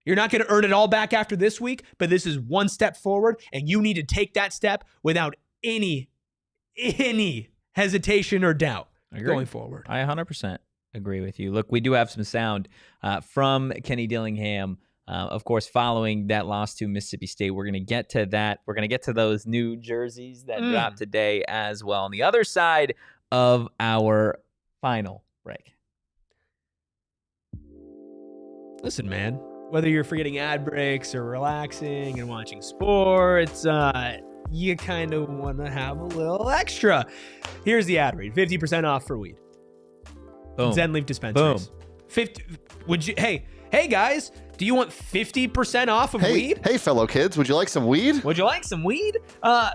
You're not going to earn it all back after this week, but this is one step forward, and you need to take that step without any hesitation or doubt going forward. I 100% agree with you. Look, we do have some sound from Kenny Dillingham. Of course, following that loss to Mississippi State, we're going to get to that. We're going to get to those new jerseys that dropped today as well on the other side of our final break. Listen, man, whether you're forgetting ad breaks or relaxing and watching sports, you kind of want to have a little extra. Here's the ad read. 50% off for weed. Boom. Zenleaf dispensaries. Boom. 50. Would you? Hey guys, do you want 50% off of weed? Hey, fellow kids, would you like some weed? Would you like some weed?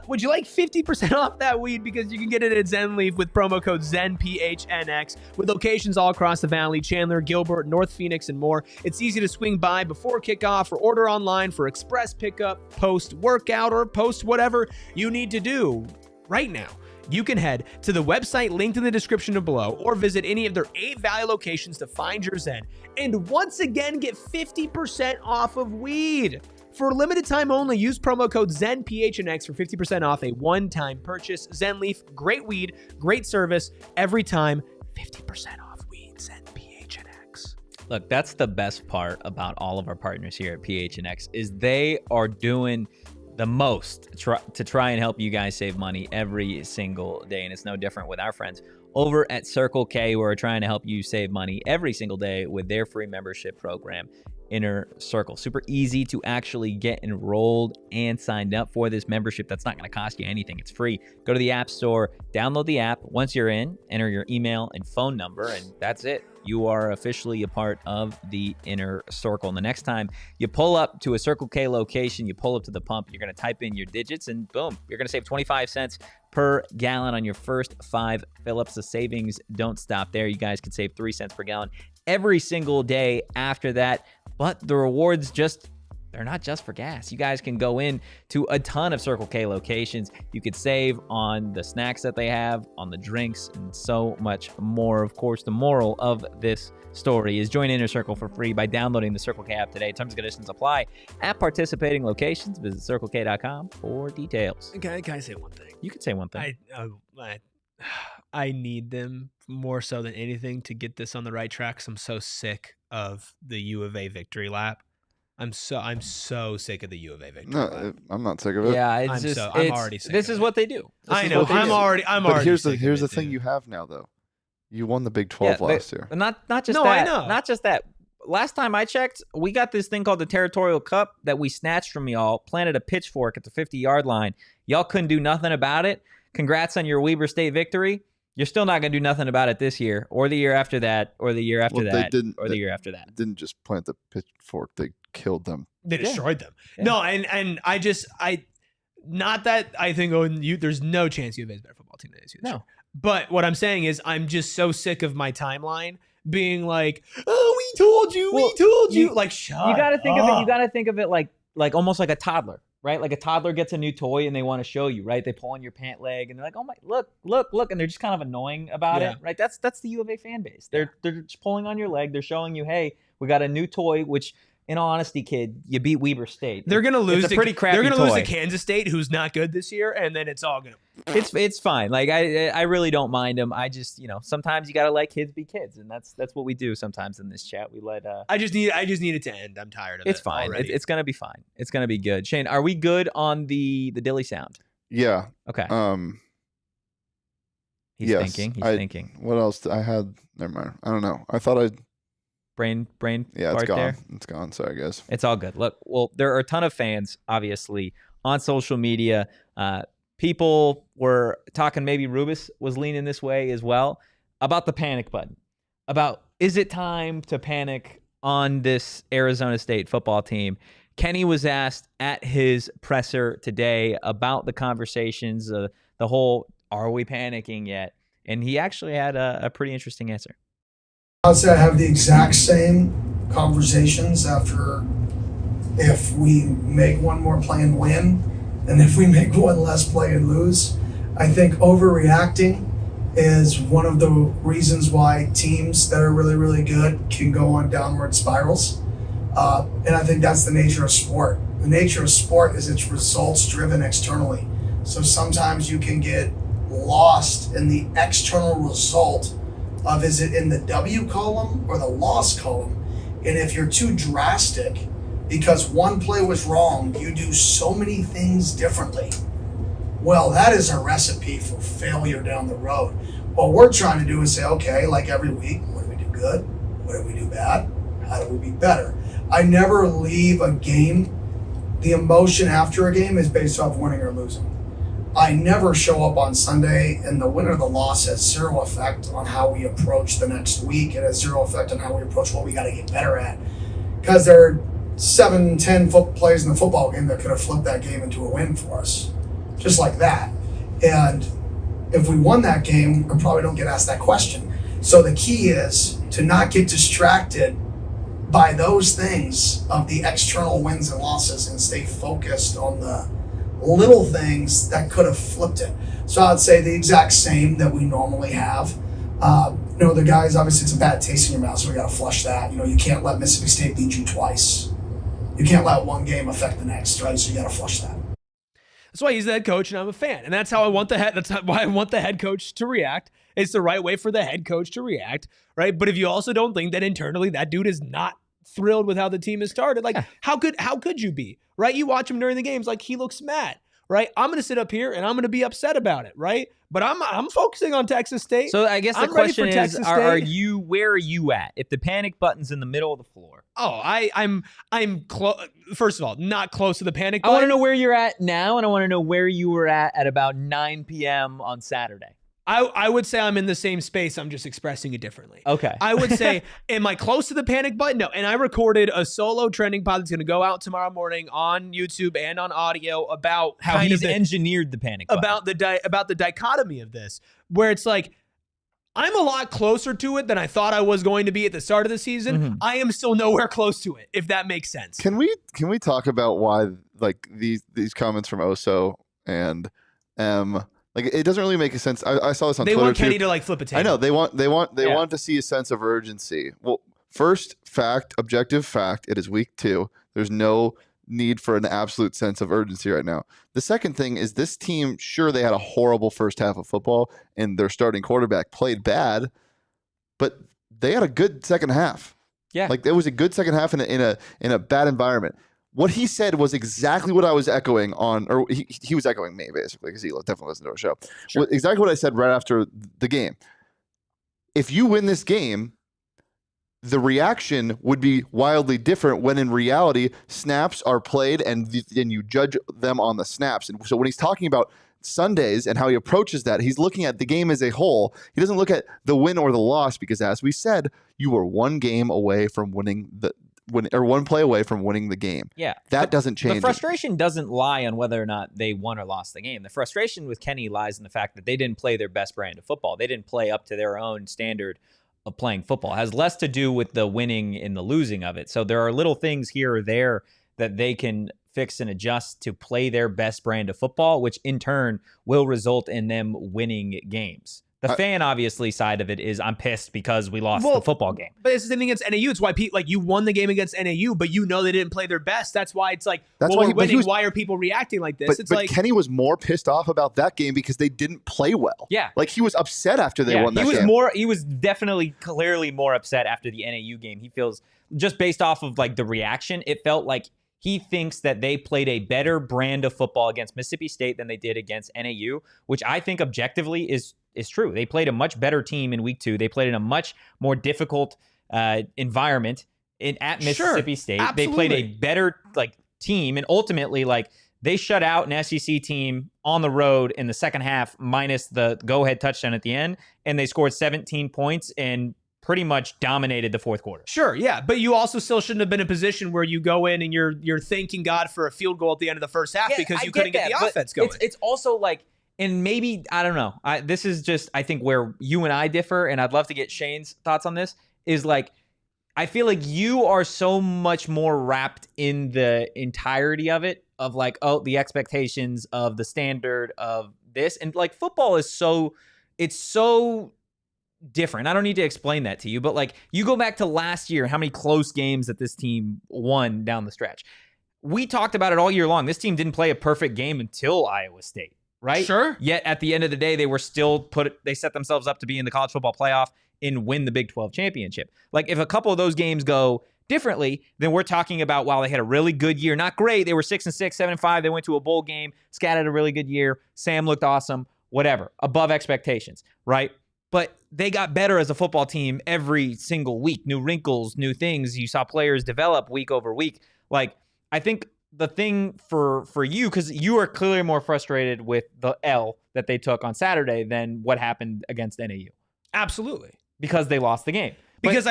Would you like 50% off that weed? Because you can get it at Zenleaf with promo code ZENPHNX with locations all across the valley, Chandler, Gilbert, North Phoenix, and more. It's easy to swing by before kickoff or order online for express pickup, post-workout, or post whatever you need to do right now. You can head to the website linked in the description below or visit any of their 8 Valley locations to find your Zen. And once again, get 50% off of weed. For a limited time only, use promo code ZENPHNX for 50% off a one-time purchase. Zenleaf, great weed, great service, every time, 50% off weed. ZenPHNX. Look, that's the best part about all of our partners here at PHNX is they are doing the most to try and help you guys save money every single day. And it's no different with our friends over at Circle K, who are trying to help you save money every single day with their free membership program, Inner Circle. Super easy to actually get enrolled and signed up for this membership. That's not going to cost you anything. It's free. Go to the App Store, download the app. Once you're in, enter your email and phone number, and that's it. You are officially a part of the Inner Circle. And the next time you pull up to a Circle K location, you pull up to the pump, you're going to type in your digits, and boom, you're going to save 25 cents per gallon on your first 5 fill-ups. The savings don't stop there. You guys can save 3 cents per gallon every single day after that. But the rewards just they're not just for gas. You guys can go in to a ton of Circle K locations. You could save on the snacks that they have, on the drinks, and so much more. Of course, the moral of this story is join Inner Circle for free by downloading the Circle K app today. Terms and conditions apply at participating locations. Visit CircleK.com for details. Can I say one thing? You could say one thing. I need them more so than anything to get this on the right track. 'Cause I'm so sick of the U of A victory lap. I'm so sick of the U of A victory lap. No, I'm not sick of it. Yeah, I'm already sick This of is it. what they do. I know. I'm already. But here's sick the of it, thing dude. you have now though. You won the Big 12 last year. Not just No, that. I know. Not just that. Last time I checked, we got this thing called the Territorial Cup that we snatched from y'all, planted a pitchfork at the 50-yard line. Y'all couldn't do nothing about it. Congrats on your Weber State victory. You're still not going to do nothing about it this year, or the year after that, or the year after that, or the year after that. Didn't just plant the pitchfork; they killed them. They destroyed them. Yeah. No, and I not that I think there's no chance U of A is a better football team than ASU. No. Year. But what I'm saying is I'm just so sick of my timeline being like, oh, we told you. Like, shut You got to think of it. up. You got to think of it like almost like a toddler, right? Like a toddler gets a new toy and they want to show you, right? They pull on your pant leg and they're like, "Oh my, look," and they're just kind of annoying about Yeah. it, right? That's the U of A fan base. They're just pulling on your leg. They're showing you, "Hey, we got a new toy." Which, in all honesty, kid, you beat Weber State. They're gonna lose. It's a pretty crappy They're gonna lose toy. to Kansas State, who's not good this year, and then it's all gonna. It's fine. Like I really don't mind them. I just sometimes you gotta let kids be kids, and that's what we do sometimes in this chat. We let. I just need it to end. I'm tired of it. It's fine. already. It's gonna be fine. It's gonna be good. Shane, are we good on the Dilly sound? Yeah. Okay. He's yes, thinking. He's thinking. What else? I had. Never mind. I don't know. I thought I'd. Brain. Yeah, it's fart gone. there. It's gone. Sorry, guys. It's all good. Look, well, there are a ton of fans, obviously, on social media. People were talking, maybe Rubus was leaning this way as well, about the panic button. About, is it time to panic on this Arizona State football team? Kenny was asked at his presser today about the conversations, the whole, are we panicking yet? And he actually had a pretty interesting answer. I'd say I have the exact same conversations after if we make one more play and win, and if we make one less play and lose. I think overreacting is one of the reasons why teams that are really, really good can go on downward spirals. And I think that's the nature of sport. The nature of sport is it's results driven externally. So sometimes you can get lost in the external result of, is it in the W column or the loss column? And if you're too drastic, because one play was wrong, you do so many things differently. Well, that is a recipe for failure down the road. What we're trying to do is say, okay, like every week, what do we do good? What do we do bad? How do we be better? I never leave a game. The emotion after a game is based off winning or losing. I never show up on Sunday, and the win or the loss has zero effect on how we approach the next week. It has zero effect on how we approach what we got to get better at. Because there are 7-10 plays in the football game that could have flipped that game into a win for us. Just like that. And if we won that game, I probably don't get asked that question. So the key is to not get distracted by those things of the external wins and losses and stay focused on the little things that could have flipped it. So I'd say the exact same that we normally have. The guys, obviously it's a bad taste in your mouth, so we got to flush that. You can't let Mississippi State beat you twice. You can't let one game affect the next, right? So you got to flush that. That's why he's the head coach, and I'm a fan, and that's how I want That's why I want the head coach to react. It's the right way for the head coach to react, right? But if you also don't think that internally that dude is not thrilled with how the team has started, like how could you be, right? You watch him during the games, like he looks mad, right? I'm going to sit up here and I'm going to be upset about it, right? But I'm focusing on Texas State. So I guess the I'm ready question for is, Texas where State. are you at? If the panic button's in the middle of the floor. Oh, I'm close. First of all, not close to the panic I button. want to know where you're at now, and I want to know where you were at about 9 p.m. on Saturday. I would say I'm in the same space. I'm just expressing it differently. Okay. I would say, am I close to the panic button? No. And I recorded a solo trending pod that's going to go out tomorrow morning on YouTube and on audio about How he's engineered the panic button. about the dichotomy of this, where it's like, I'm a lot closer to it than I thought I was going to be at the start of the season. Mm-hmm. I am still nowhere close to it, if that makes sense. Can we talk about why like these comments from Oso and like it doesn't really make sense. I saw this on They Twitter want Kenny too. to like flip a table. I know they want to see a sense of urgency. Well, first fact, objective fact, it is week 2. There's no need for an absolute sense of urgency right now. The second thing is this team, sure, they had a horrible first half of football and their starting quarterback played bad, but they had a good second half. Yeah. Like there was a good second half in a bad environment. What he said was exactly what I was echoing on, or he was echoing me basically because he definitely listened to our show. Sure. Exactly what I said right after the game. If you win this game, the reaction would be wildly different when in reality snaps are played and you judge them on the snaps. And so when he's talking about Sundays and how he approaches that, he's looking at the game as a whole. He doesn't look at the win or the loss because, as we said, you were one game away from winning one play away from winning the game. Yeah. That doesn't change. The frustration doesn't lie on whether or not they won or lost the game. The frustration with Kenny lies in the fact that they didn't play their best brand of football. They didn't play up to their own standard of playing football. It has less to do with the winning and the losing of it. So there are little things here or there that they can fix and adjust to play their best brand of football, which in turn will result in them winning games. The fan, obviously, side of it is I'm pissed because we lost the football game. But it's the same thing against NAU. It's why you won the game against NAU, but you know they didn't play their best. That's why it's like, we're winning. Why are people reacting like this? But Kenny was more pissed off about that game because they didn't play well. Yeah. Like he was upset after they won that game. He was definitely clearly more upset after the NAU game. He feels, just based off of like the reaction, it felt like he thinks that they played a better brand of football against Mississippi State than they did against NAU, which I think objectively is true. They played a much better team in week 2. They played in a much more difficult environment at Mississippi State. Absolutely. They played a better team, and ultimately they shut out an SEC team on the road in the second half minus the go-ahead touchdown at the end, and they scored 17 points and pretty much dominated the fourth quarter. Sure, yeah, but you also still shouldn't have been in a position where you go in and you're thanking God for a field goal at the end of the first half because you couldn't get the offense going. It's also and maybe, I don't know, this is just, I think, where you and I differ, and I'd love to get Shane's thoughts on this, is I feel like you are so much more wrapped in the entirety of it, of the expectations of the standard of this, and football is so different. I don't need to explain that to you, but you go back to last year, how many close games that this team won down the stretch. We talked about it all year long. This team didn't play a perfect game until Iowa State, right? Sure. Yet at the end of the day, they were still they set themselves up to be in the college football playoff and win the Big 12 championship. If a couple of those games go differently, then we're talking about, wow, they had a really good year. Not great. They were 6-6, 7-5. They went to a bowl game. Scott had a really good year. Sam looked awesome. Whatever. Above expectations, right? But they got better as a football team every single week. New wrinkles, new things. You saw players develop week over week. I think the thing for you, because you are clearly more frustrated with the L that they took on Saturday than what happened against NAU. Absolutely. Because they lost the game. Because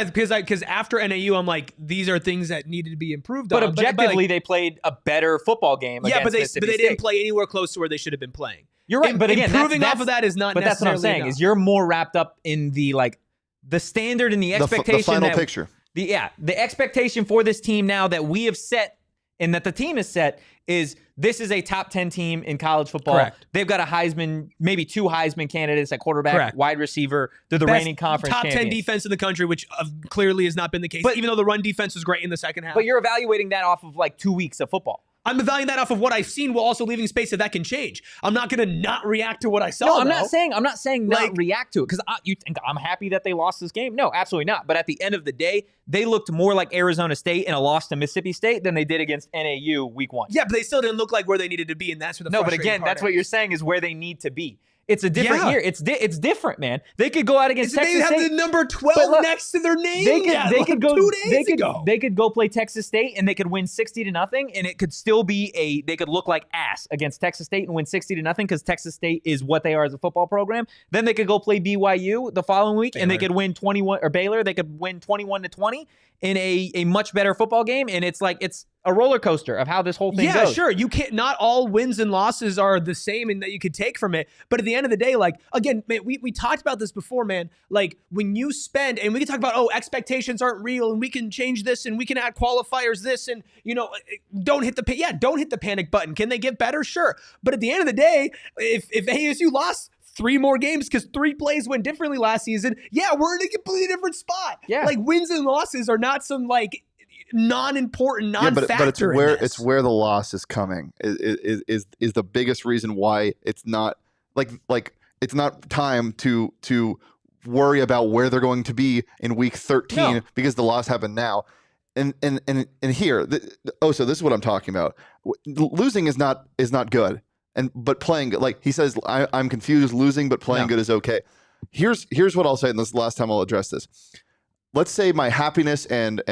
after NAU, I'm like, these are things that needed to be improved on. But objectively, they played a better football game against Mississippi they State. didn't play anywhere close to where they should have been playing. You're right, but again, improving off of that is not. But that's what I'm saying is you're more wrapped up in the the standard and the expectation. The final picture. The expectation for this team now that we have set and that the team has set is this is a top 10 team in college football. Correct. They've got a Heisman, maybe 2 Heisman candidates at quarterback, Correct. wide receiver. They're the Best reigning conference top 10 champions. defense in the country, which clearly has not been the case. But- even though the run defense was great in the second half. But you're evaluating that off of 2 weeks of football. I'm evaluating that off of what I've seen while also leaving space that can change. I'm not going to not react to what I saw. No, I'm not saying not Like- react to it because you think I'm happy that they lost this game. No, absolutely not. But at the end of the day, they looked more like Arizona State in a loss to Mississippi State than they did against NAU week 1. Yeah, but they still didn't look like where they needed to be, and that's where the No, but frustrating again, part that's what is. you're saying is where they need to be. It's a different Yeah. year. It's different, man. They could go out against They Texas have State. the number 12 But look, next to their name. They could go 2 days ago. They could go play Texas State and they could win 60-0, and it could still be they could look like ass against Texas State and win 60-0 because Texas State is what they are as a football program. Then they could go play BYU the following week and they could win 21 or Baylor. They could win 21-20, in a much better football game. And it's like, it's a roller coaster of how this whole thing goes. Sure. You can't, not all wins and losses are the same and that you could take from it. But at the end of the day, like, again, man, we talked about this before, man. Like, when you spend, and we can talk about, expectations aren't real and we can change this and we can add qualifiers this and, don't hit the panic button. Can they get better? Sure. But at the end of the day, if ASU lost 3 more games because 3 plays went differently last season, we're in a completely different spot. Yeah. Like, wins and losses are not some, like, non-important, non-factor. But it's where the loss is coming is the biggest reason why it's not like it's not time to worry about where they're going to be in week 13 because the loss happened now. And here, so this is what I'm talking about. Losing is not good, but playing, like he says, I'm confused. Losing but playing good is okay. Here's what I'll say, and this is the last time I'll address this. Let's say my happiness and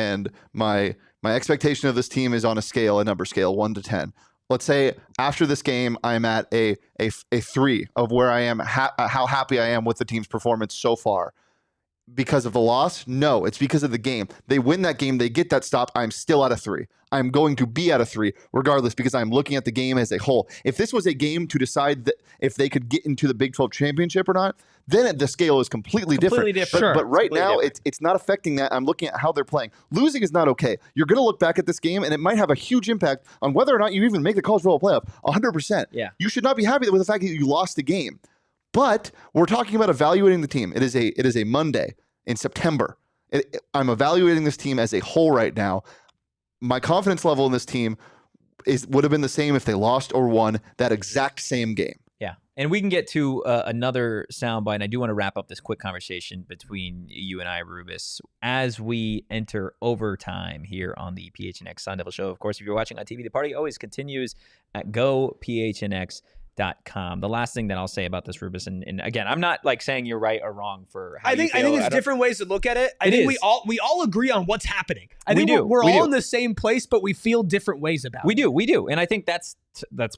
my expectation of this team is on a number scale, 1 to 10. Let's say after this game, I'm at a 3 of where I am, how happy I am with the team's performance so far. Because of the loss? No, it's because of the game. They win that game, they get that stop, I'm still at a 3. I'm going to be at a 3 regardless because I'm looking at the game as a whole. If this was a game to decide that if they could get into the Big 12 championship or not, then the scale is completely different. But right now, it's not affecting that. I'm looking at how they're playing. Losing is not okay. You're going to look back at this game, and it might have a huge impact on whether or not you even make the college football playoff. 100%. Yeah. You should not be happy with the fact that you lost the game. But we're talking about evaluating the team. It is a Monday in September. I'm evaluating this team as a whole right now. My confidence level in this team would have been the same if they lost or won that exact same game. Yeah. And we can get to another soundbite, and I do want to wrap up this quick conversation between you and I, Rubus, as we enter overtime here on the PHNX Sun Devil Show. Of course, if you're watching on TV, the party always continues at gophnx.com. The last thing that I'll say about this, Rubus, and again, I'm not like saying you're right or wrong for how I think there's different ways to look at it. I think we all agree on what's happening. I think we're all in the same place, but we feel different ways about it. We do. And I think that's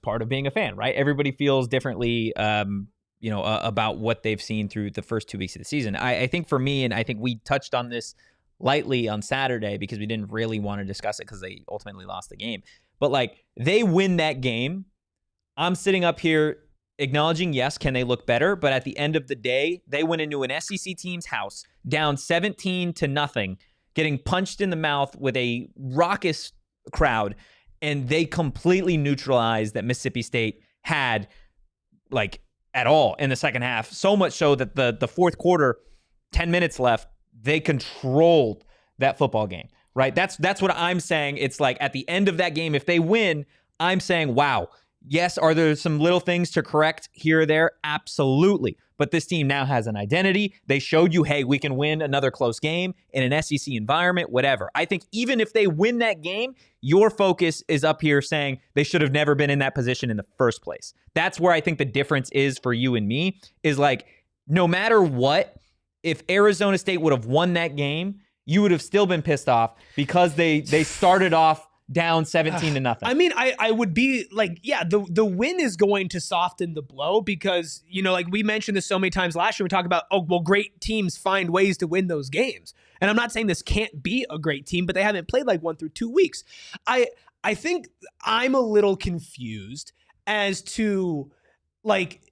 part of being a fan, right? Everybody feels differently about what they've seen through the first 2 weeks of the season. I think for me, and I think we touched on this lightly on Saturday because we didn't really want to discuss it because they ultimately lost the game. But like, they win that game. I'm sitting up here acknowledging, yes, can they look better? But at the end of the day, they went into an SEC team's house down 17-0, getting punched in the mouth with a raucous crowd, and they completely neutralized that Mississippi State had, like, at all in the second half. So much so that the fourth quarter, 10 minutes left, they controlled that football game, right? That's what I'm saying. It's like at the end of that game, if they win, I'm saying, wow. Yes, are there some little things to correct here or there? Absolutely. But this team now has an identity. They showed you, hey, we can win another close game in an SEC environment, whatever. I think even if they win that game, your focus is up here saying they should have never been in that position in the first place. That's where I think the difference is for you and me, is like, no matter what, if Arizona State would have won that game, you would have still been pissed off because they started off down 17-0. I mean, I would be like, the win is going to soften the blow because, like we mentioned this so many times last year, we talk about, great teams find ways to win those games. And I'm not saying this can't be a great team, but they haven't played like 1 through 2 weeks. I think I'm a little confused as to, like,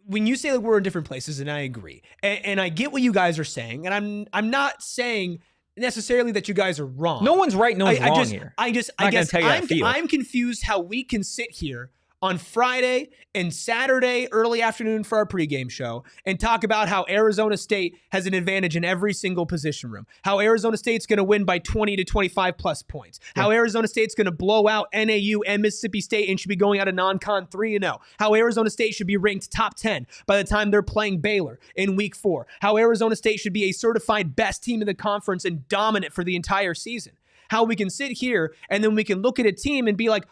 when you say that we're in different places, and I agree. And I get what you guys are saying, and I'm not saying necessarily that you guys are wrong. No one's right, no one's wrong here. I guess I'm confused how we can sit here on Friday and Saturday early afternoon for our pregame show and talk about how Arizona State has an advantage in every single position room, how Arizona State's going to win by 20 to 25 plus points, how Arizona State's going to blow out NAU and Mississippi State and should be going out of non-con 3-0, how Arizona State should be ranked top 10 by the time they're playing Baylor in week 4, how Arizona State should be a certified best team in the conference and dominant for the entire season, how we can sit here and then we can look at a team and be like,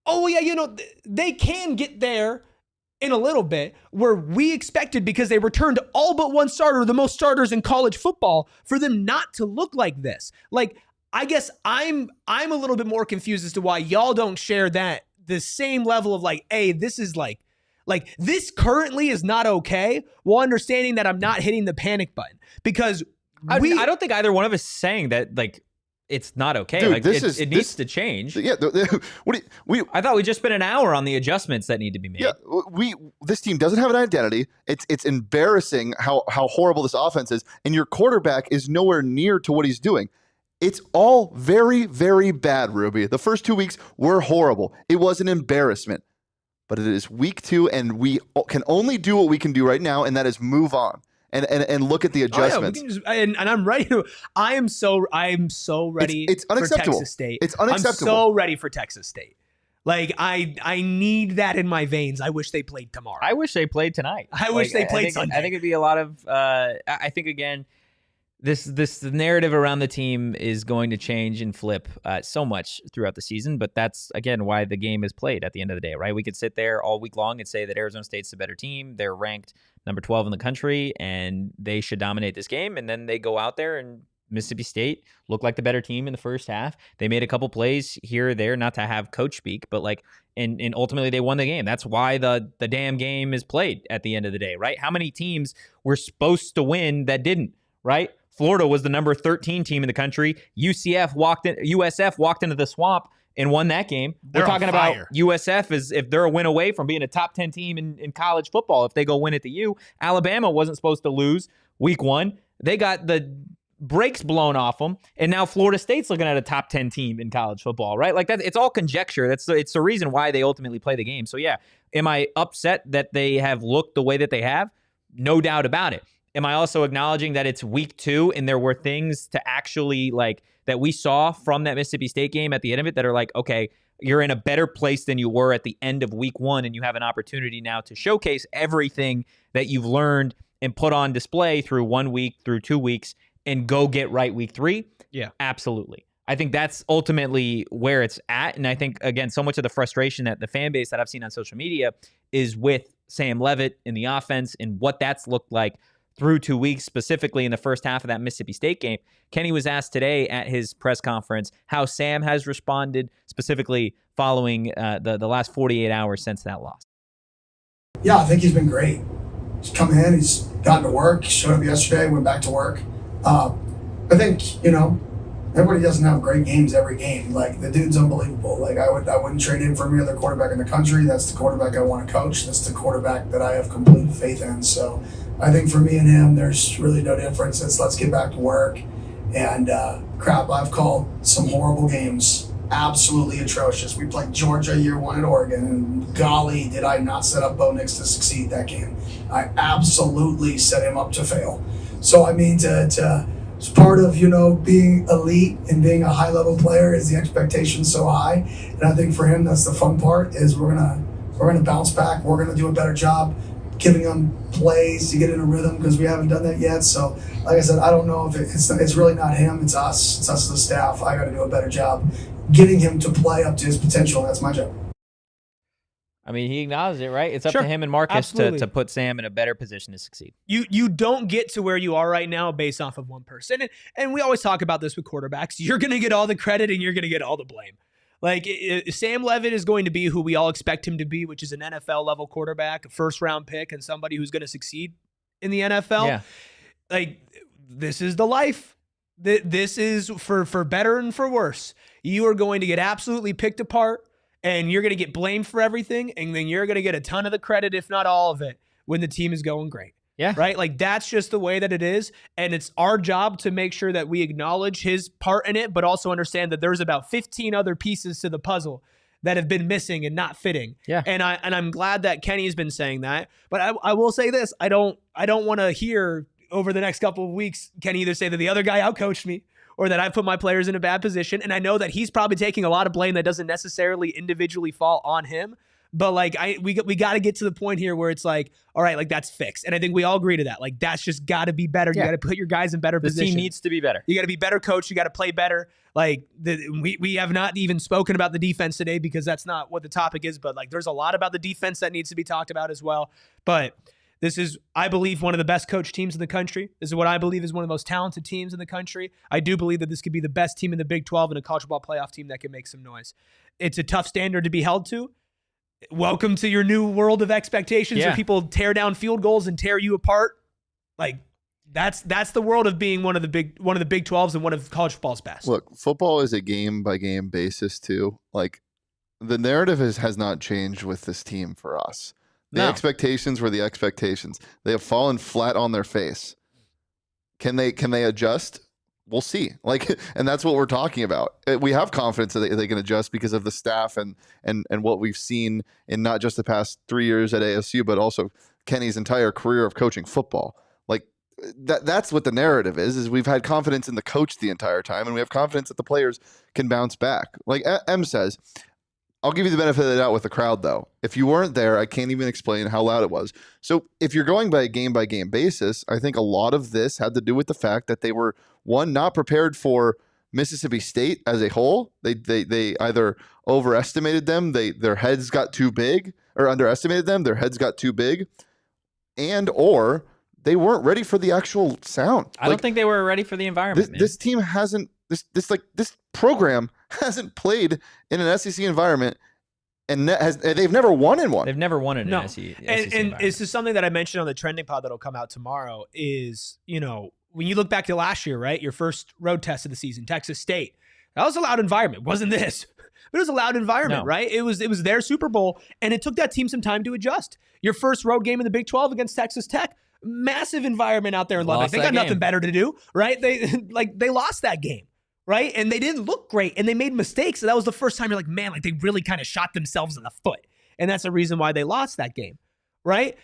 oh, yeah, they can get there in a little bit where we expected because they returned all but one starter, the most starters in college football, for them not to look like this. Like, I guess I'm a little bit more confused as to why y'all don't share the same level of like, hey, this is like this currently is not okay, while understanding that I'm not hitting the panic button because I don't think either one of us is saying that, like, it's not okay. Dude, like it needs to change. Yeah. I thought we just spent an hour on the adjustments that need to be made. Yeah. This team doesn't have an identity. It's embarrassing how horrible this offense is, and your quarterback is nowhere near to what he's doing. It's all very, very bad, Ruby. The first 2 weeks were horrible. It was an embarrassment. But it is week 2, and we can only do what we can do right now, and that is move on and look at the adjustments. And I'm ready to. I am so ready. It's unacceptable. For Texas State. It's unacceptable. I'm so ready for Texas State. Like I need that in my veins. I wish they played tomorrow. I wish they played tonight. I wish they played Sunday. I think it'd be a lot of. I think again. This narrative around the team is going to change and flip so much throughout the season, but that's, again, why the game is played at the end of the day, right? We could sit there all week long and say that Arizona State's the better team. They're ranked number 12 in the country, and they should dominate this game, and then they go out there and Mississippi State looked like the better team in the first half. They made a couple plays here or there, not to have coach speak, but and ultimately they won the game. That's why the damn game is played at the end of the day, right? How many teams were supposed to win that didn't, right? Florida was the number 13 team in the country. USF walked into the swamp and won that game. We're talking about USF as if they're a win away from being a top 10 team in college football if they go win at the U. Alabama wasn't supposed to lose week 1. They got the brakes blown off them, and now Florida State's looking at a top 10 team in college football, right? Like that, it's all conjecture. It's the reason why they ultimately play the game. So yeah, am I upset that they have looked the way that they have? No doubt about it. Am I also acknowledging that it's week 2 and there were things to actually that we saw from that Mississippi State game at the end of it that are okay, you're in a better place than you were at the end of week 1, and you have an opportunity now to showcase everything that you've learned and put on display through 1 week, through 2 weeks, and go get right week 3? Yeah, absolutely. I think that's ultimately where it's at. And I think, again, so much of the frustration that the fan base that I've seen on social media is with Sam Leavitt in the offense and what that's looked like through 2 weeks, specifically in the first half of that Mississippi State game. Kenny was asked today at his press conference how Sam has responded, specifically following the last 48 hours since that loss. Yeah, I think he's been great. He's come in, he's gotten to work, showed up yesterday, went back to work. I think, everybody doesn't have great games every game. The dude's unbelievable. I wouldn't trade him for any other quarterback in the country. That's the quarterback I want to coach. That's the quarterback that I have complete faith in. So I think for me and him, there's really no difference. Let's get back to work. And I've called some horrible games, absolutely atrocious. We played Georgia year 1 at Oregon, and golly, did I not set up Bo Nix to succeed that game. I absolutely set him up to fail. So it's part of, being elite and being a high-level player is the expectation so high. And I think for him, that's the fun part is we're gonna bounce back. We're gonna do a better job giving them plays to get in a rhythm because we haven't done that yet. So, like I said, I don't know if it's really not him. It's us. It's us as a staff. I got to do a better job getting him to play up to his potential, and that's my job. I mean, he acknowledged it, right? It's up to him and Marcus to put Sam in a better position to succeed. You don't get to where you are right now based off of one person. And we always talk about this with quarterbacks. You're going to get all the credit and you're going to get all the blame. Sam Leavitt is going to be who we all expect him to be, which is an NFL-level quarterback, a first-round pick, and somebody who's going to succeed in the NFL. Yeah. This is the life. This is for better and for worse. You are going to get absolutely picked apart, and you're going to get blamed for everything, and then you're going to get a ton of the credit, if not all of it, when the team is going great. Yeah. Right? That's just the way that it is, and it's our job to make sure that we acknowledge his part in it, but also understand that there's about 15 other pieces to the puzzle that have been missing and not fitting. Yeah. And I'm glad that Kenny's been saying that, but I will say this, I don't want to hear over the next couple of weeks Kenny either say that the other guy outcoached me or that I put my players in a bad position. And I know that he's probably taking a lot of blame that doesn't necessarily individually fall on him. But we got to get to the point here where it's all right, that's fixed. And I think we all agree to that. That's just got to be better. Yeah. You got to put your guys in better positions. The team needs to be better. You got to be better coached. You got to play better. We have not even spoken about the defense today because that's not what the topic is. But there's a lot about the defense that needs to be talked about as well. But this is, I believe, one of the best coached teams in the country. This is what I believe is one of the most talented teams in the country. I do believe that this could be the best team in the Big 12 and a college football playoff team that can make some noise. It's a tough standard to be held to. Welcome to your new world of expectations where people tear down field goals and tear you apart. That's the world of being one of the Big 12s and one of college football's best. Look, football is a game by game basis too. Like the narrative has not changed with this team for us. The expectations were the expectations. They have fallen flat on their face. Can they adjust? We'll see. And that's what we're talking about. We have confidence that they can adjust because of the staff and what we've seen in not just the past 3 years at ASU, but also Kenny's entire career of coaching football. That's what the narrative is we've had confidence in the coach the entire time, and we have confidence that the players can bounce back. Like M says, I'll give you the benefit of the doubt with the crowd, though. If you weren't there, I can't even explain how loud it was. So if you're going by a game-by-game basis, I think a lot of this had to do with the fact that they were, one, not prepared for Mississippi State as a whole. They either overestimated them, their heads got too big, or underestimated them, their heads got too big, and or they weren't ready for the actual sound. I don't think they were ready for the environment. This team hasn't. This program hasn't played in an SEC environment, and they've never won in one. They've never won in an SEC and this is something that I mentioned on the trending pod that'll come out tomorrow. Is when you look back to last year, right? Your first road test of the season, Texas State. That was a loud environment. Wasn't this? But it was a loud environment, right? It was their Super Bowl, and it took that team some time to adjust. Your first road game in the Big 12 against Texas Tech. Massive environment out there in Lubbock. They got nothing better to do, right? They lost that game. Right? And they didn't look great and they made mistakes. So that was the first time you're like, man, they really kind of shot themselves in the foot. And that's the reason why they lost that game. Right?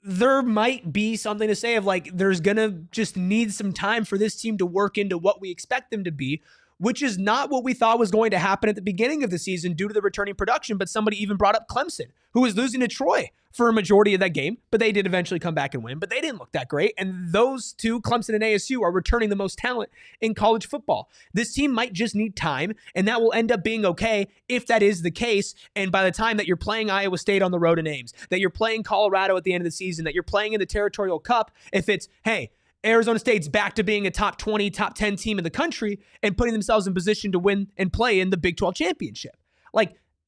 There might be something to say of there's going to just need some time for this team to work into what we expect them to be, which is not what we thought was going to happen at the beginning of the season due to the returning production. But somebody even brought up Clemson, who was losing to Troy for a majority of that game, but they did eventually come back and win, but they didn't look that great. And those two, Clemson and ASU, are returning the most talent in college football. This team might just need time, and that will end up being okay if that is the case. And by the time that you're playing Iowa State on the road in Ames, that you're playing Colorado at the end of the season, that you're playing in the Territorial Cup, if it's, hey, Arizona State's back to being a top 20, top 10 team in the country and putting themselves in position to win and play in the Big 12 championship.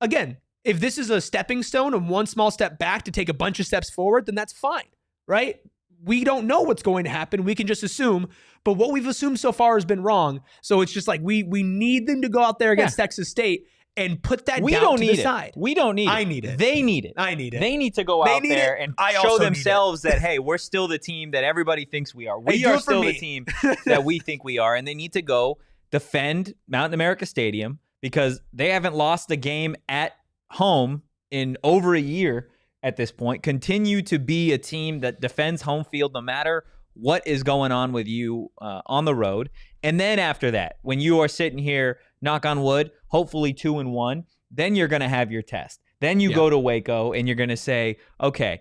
Again, if this is a stepping stone and one small step back to take a bunch of steps forward, then that's fine, right? We don't know what's going to happen. We can just assume, but what we've assumed so far has been wrong. So it's just we need them to go out there against Texas State and put that down to the side. We don't need it. I need it. They need it. I need it. They need to go out there and show themselves that, hey, we're still the team that everybody thinks we are. We are still the team that we think we are. And they need to go defend Mountain America Stadium because they haven't lost a game at home in over a year at this point. Continue to be a team that defends home field no matter what is going on with you on the road. And then after that, when you are sitting here, knock on wood, hopefully 2-1, then you're going to have your test. Then you go to Waco and you're going to say, okay,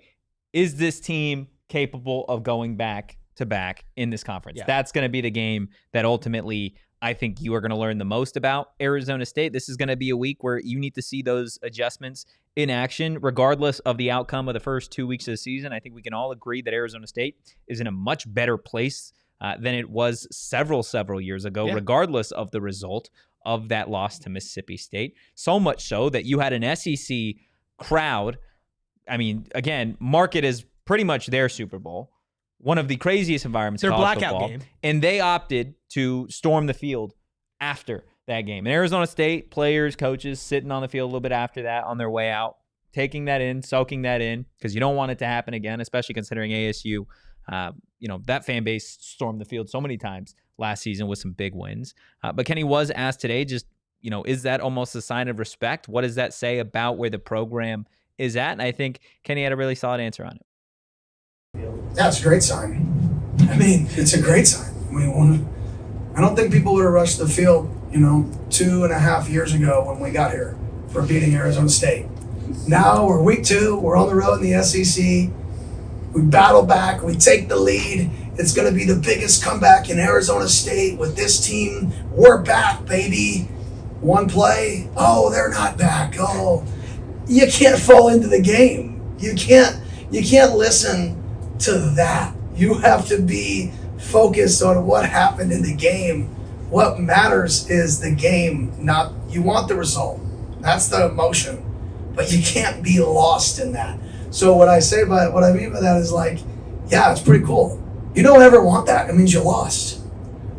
is this team capable of going back to back in this conference? That's going to be the game that ultimately I think you are going to learn the most about Arizona State. This is going to be a week where you need to see those adjustments in action, regardless of the outcome of the first 2 weeks of the season. I think we can all agree that Arizona State is in a much better place than it was several years ago, regardless of the result of that loss to Mississippi State. So much so that you had an SEC crowd. I mean, again, mark it as pretty much their Super Bowl. One of the craziest environments in college football. Game. And they opted to storm the field after that game. And Arizona State players, coaches sitting on the field a little bit after that on their way out, taking that in, soaking that in, because you don't want it to happen again, especially considering ASU, that fan base stormed the field so many times last season with some big wins. But Kenny was asked today, is that almost a sign of respect? What does that say about where the program is at? And I think Kenny had a really solid answer on it. That's a great sign. I mean, it's a great sign. I don't think people would have rushed the field, 2.5 years ago when we got here for beating Arizona State. Now we're week 2. We're on the road in the SEC. We battle back. We take the lead. It's going to be the biggest comeback in Arizona State with this team. We're back, baby. One play. Oh, they're not back. Oh, you can't fall into the game. You can't listen to that. You have to be focused on what happened in the game. What matters is the game, not you want the result. That's the emotion, but you can't be lost in that. So what I mean by that is it's pretty cool. You don't ever want that. It means you lost.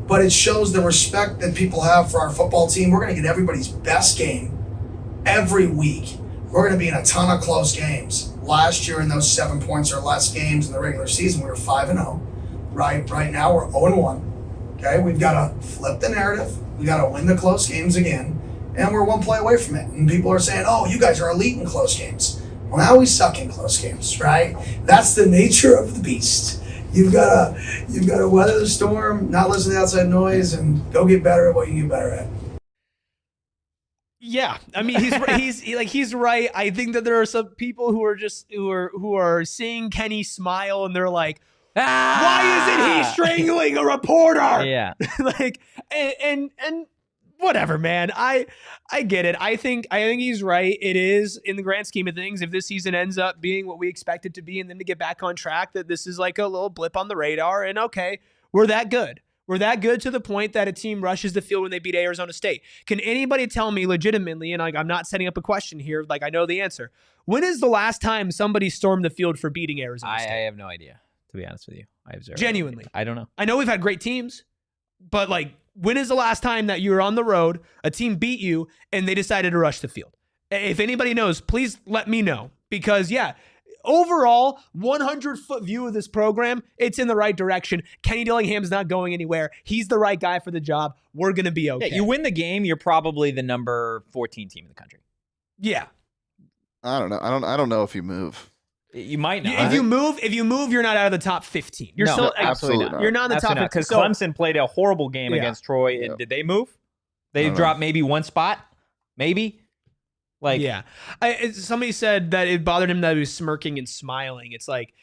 But it shows the respect that people have for our football team. We're going to get everybody's best game every week. We're going to be in a ton of close games. Last year in those 7 points or less games in the regular season, we were 5-0. Right now we're 0-1. Okay, we've got to flip the narrative. We got to win the close games again, and we're one play away from it. And people are saying, "Oh, you guys are elite in close games." Well, now we suck in close games, right? That's the nature of the beast. You've got to weather the storm, not listen to outside noise, and go get better at what you get better at. Yeah, I mean he's right. I think that there are some people who are seeing Kenny smile and they're like, why isn't he strangling a reporter? Yeah. Like and whatever, man. I get it. I think he's right. It is, in the grand scheme of things, if this season ends up being what we expect it to be and then to get back on track, that this is like a little blip on the radar, and okay, we're that good. We're that good to the point that a team rushes the field when they beat Arizona State. Can anybody tell me legitimately, and I'm not setting up a question here, like I know the answer, when is the last time somebody stormed the field for beating Arizona State? I have no idea, to be honest with you. I have zero. Genuinely. I don't know. I know we've had great teams, but like, when is the last time that you were on the road, a team beat you, and they decided to rush the field? If anybody knows, please let me know. Because, yeah, overall, 100-foot view of this program, it's in the right direction. Kenny Dillingham's not going anywhere. He's the right guy for the job. We're going to be okay. Yeah, you win the game, you're probably the number 14 team in the country. Yeah. I don't know. I don't know if you move. You might not. If you move, you're not out of the top 15. You're still absolutely not. You're not in the top 15. Because Clemson played a horrible game against Troy. And did they move? They dropped maybe one spot? Maybe? Like, yeah. Somebody said that it bothered him that he was smirking and smiling. It's like,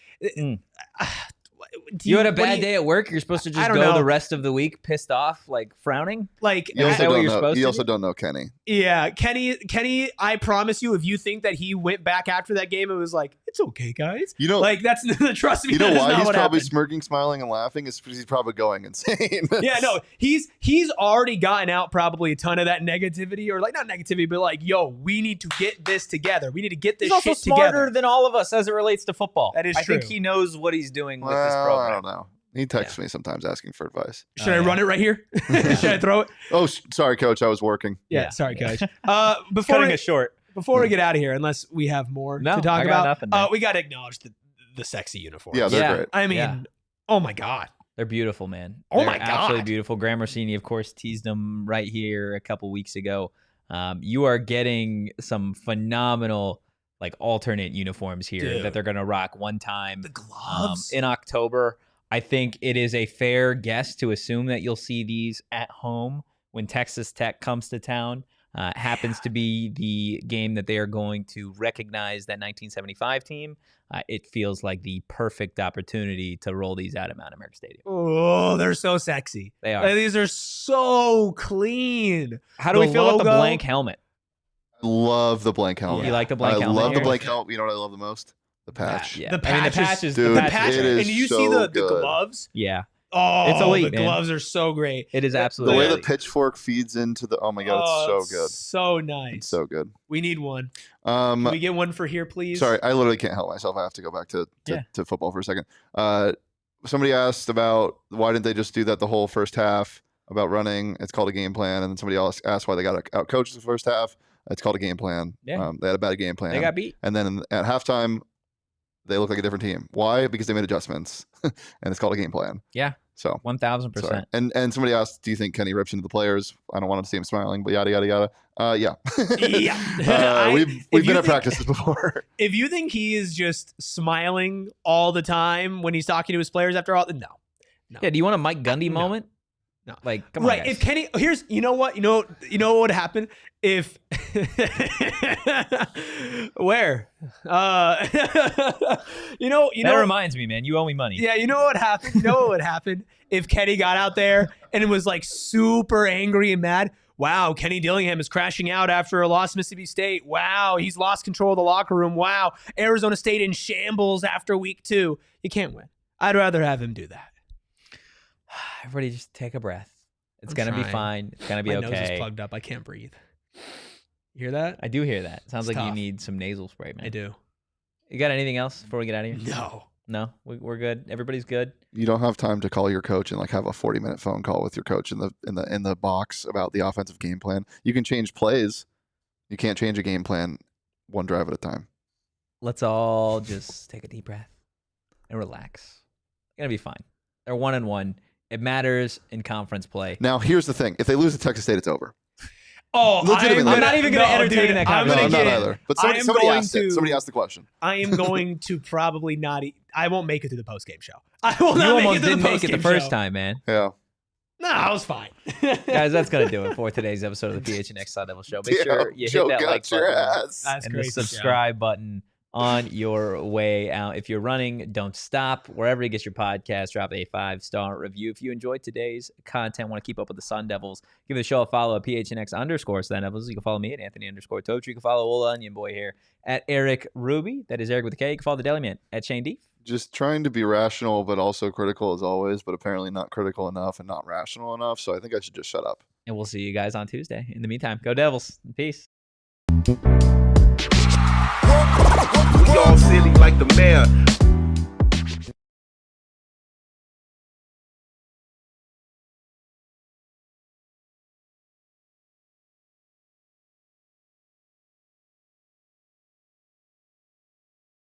you had a bad day at work. You're supposed to just go the rest of the week pissed off, like frowning. Like, you also don't know Kenny. Yeah, Kenny. I promise you, if you think that he went back after that game and was like, "It's okay, guys," like that's trust me. You know why he's probably happened. smirking, smiling, and laughing? Is because he's probably going insane. Yeah, no, he's already gotten out probably a ton of that negativity, or like not negativity, but like, yo, we need to get this together. We need to get this shit together. He's also smarter than all of us as it relates to football. That is true. I think he knows what he's doing with this program. I don't know. He texts me sometimes asking for advice. Should I run it right here? Should I throw it? Oh, sorry, Coach. I was working. Yeah, sorry, Coach. Before cutting it short. Before we get out of here, unless we have more to talk about, we got to acknowledge the sexy uniforms. Yeah, they're great. I mean, oh my God. They're beautiful, man. Oh my God. Absolutely beautiful. Graham Rossini, of course, teased them right here a couple weeks ago. You are getting some phenomenal like alternate uniforms here that they're going to rock one time. The gloves. In October. I think it is a fair guess to assume that you'll see these at home when Texas Tech comes to town. Happens to be the game that they are going to recognize that 1975 team. It feels like the perfect opportunity to roll these out at Mount America Stadium. Oh, they're so sexy. They are. Like, these are so clean. How do we feel about the blank helmet? I love the blank helmet. You like the blank helmet? I love the blank helmet. You know what I love the most? The patch. The patch is dude, the patch. It is and you so see the good. gloves? Yeah. Oh, it's elite, the man. gloves are so great. It is absolutely the way elite. the pitchfork feeds into the. Oh my God, it's so good. So nice. It's so good. We need one. Can we get one for here, please? Sorry, I literally can't help myself. I have to go back to football for a second. Somebody asked about why didn't they just do that the whole first half about running? It's called a game plan. And then somebody else asked why they got out coached the first half. It's called a game plan. Yeah. They had a bad game plan. They got beat. And then at halftime, they look like a different team. Why? Because they made adjustments, and it's called a game plan. Yeah. So 1,000%. And somebody asked, do you think Kenny rips into the players? I don't want to see him smiling, but yada yada yada. Yeah. Yeah. We've been at practices before. If you think he is just smiling all the time when he's talking to his players after all, no. Yeah. Do you want a Mike Gundy moment? No. Like, come on. Right. If Kenny, you know what would happen if where that reminds me, man, you owe me money. Yeah, you know what would happen if Kenny got out there and was like super angry and mad. Wow, Kenny Dillingham is crashing out after a loss to Mississippi State. Wow, he's lost control of the locker room. Wow, Arizona State in shambles after week 2. You can't win. I'd rather have him do that. Everybody just take a breath. It's going to be fine. It's going to be okay. My nose is plugged up. I can't breathe. You hear that? I do hear that. Sounds it's like tough. You need some nasal spray, man. I do. You got anything else before we get out of here? No. No, we're good. Everybody's good. You don't have time to call your coach and like have a 40-minute phone call with your coach in the box about the offensive game plan. You can change plays. You can't change a game plan one drive at a time. Let's all just take a deep breath and relax. It's gonna be fine. They're 1-1. It matters in conference play. Now, here's the thing: if they lose to Texas State, it's over. Oh, Legitimately. I'm not even going to entertain that I'm No, gonna I'm conversation. not get- either. But I am somebody going asked it. to- Somebody asked the question. I am going to probably not. I won't make it to the post game show. I will You not make almost it to didn't the make it the post-game first show. time, man. Yeah. No, I was fine. Guys, that's going to do it for today's episode of the PHNX Sun Devils Show. Make sure you Joe hit that got like your button ass. That's and the crazy, Joe. subscribe button on your way out. If you're running, don't stop. Wherever you get your podcast, drop a 5-star review. If you enjoyed today's content, want to keep up with the Sun Devils, give the show a follow at PHNX_Sun Devils. You can follow me at Anthony_Totri. You can follow Ola Onion Boy here at Erik Ruby. That is Erik with a K. You can follow the Deli Man at Shane Deef. Just trying to be rational, but also critical as always, but apparently not critical enough and not rational enough. So I think I should just shut up. And we'll see you guys on Tuesday. In the meantime, go Devils. Peace. We all silly like the mayor.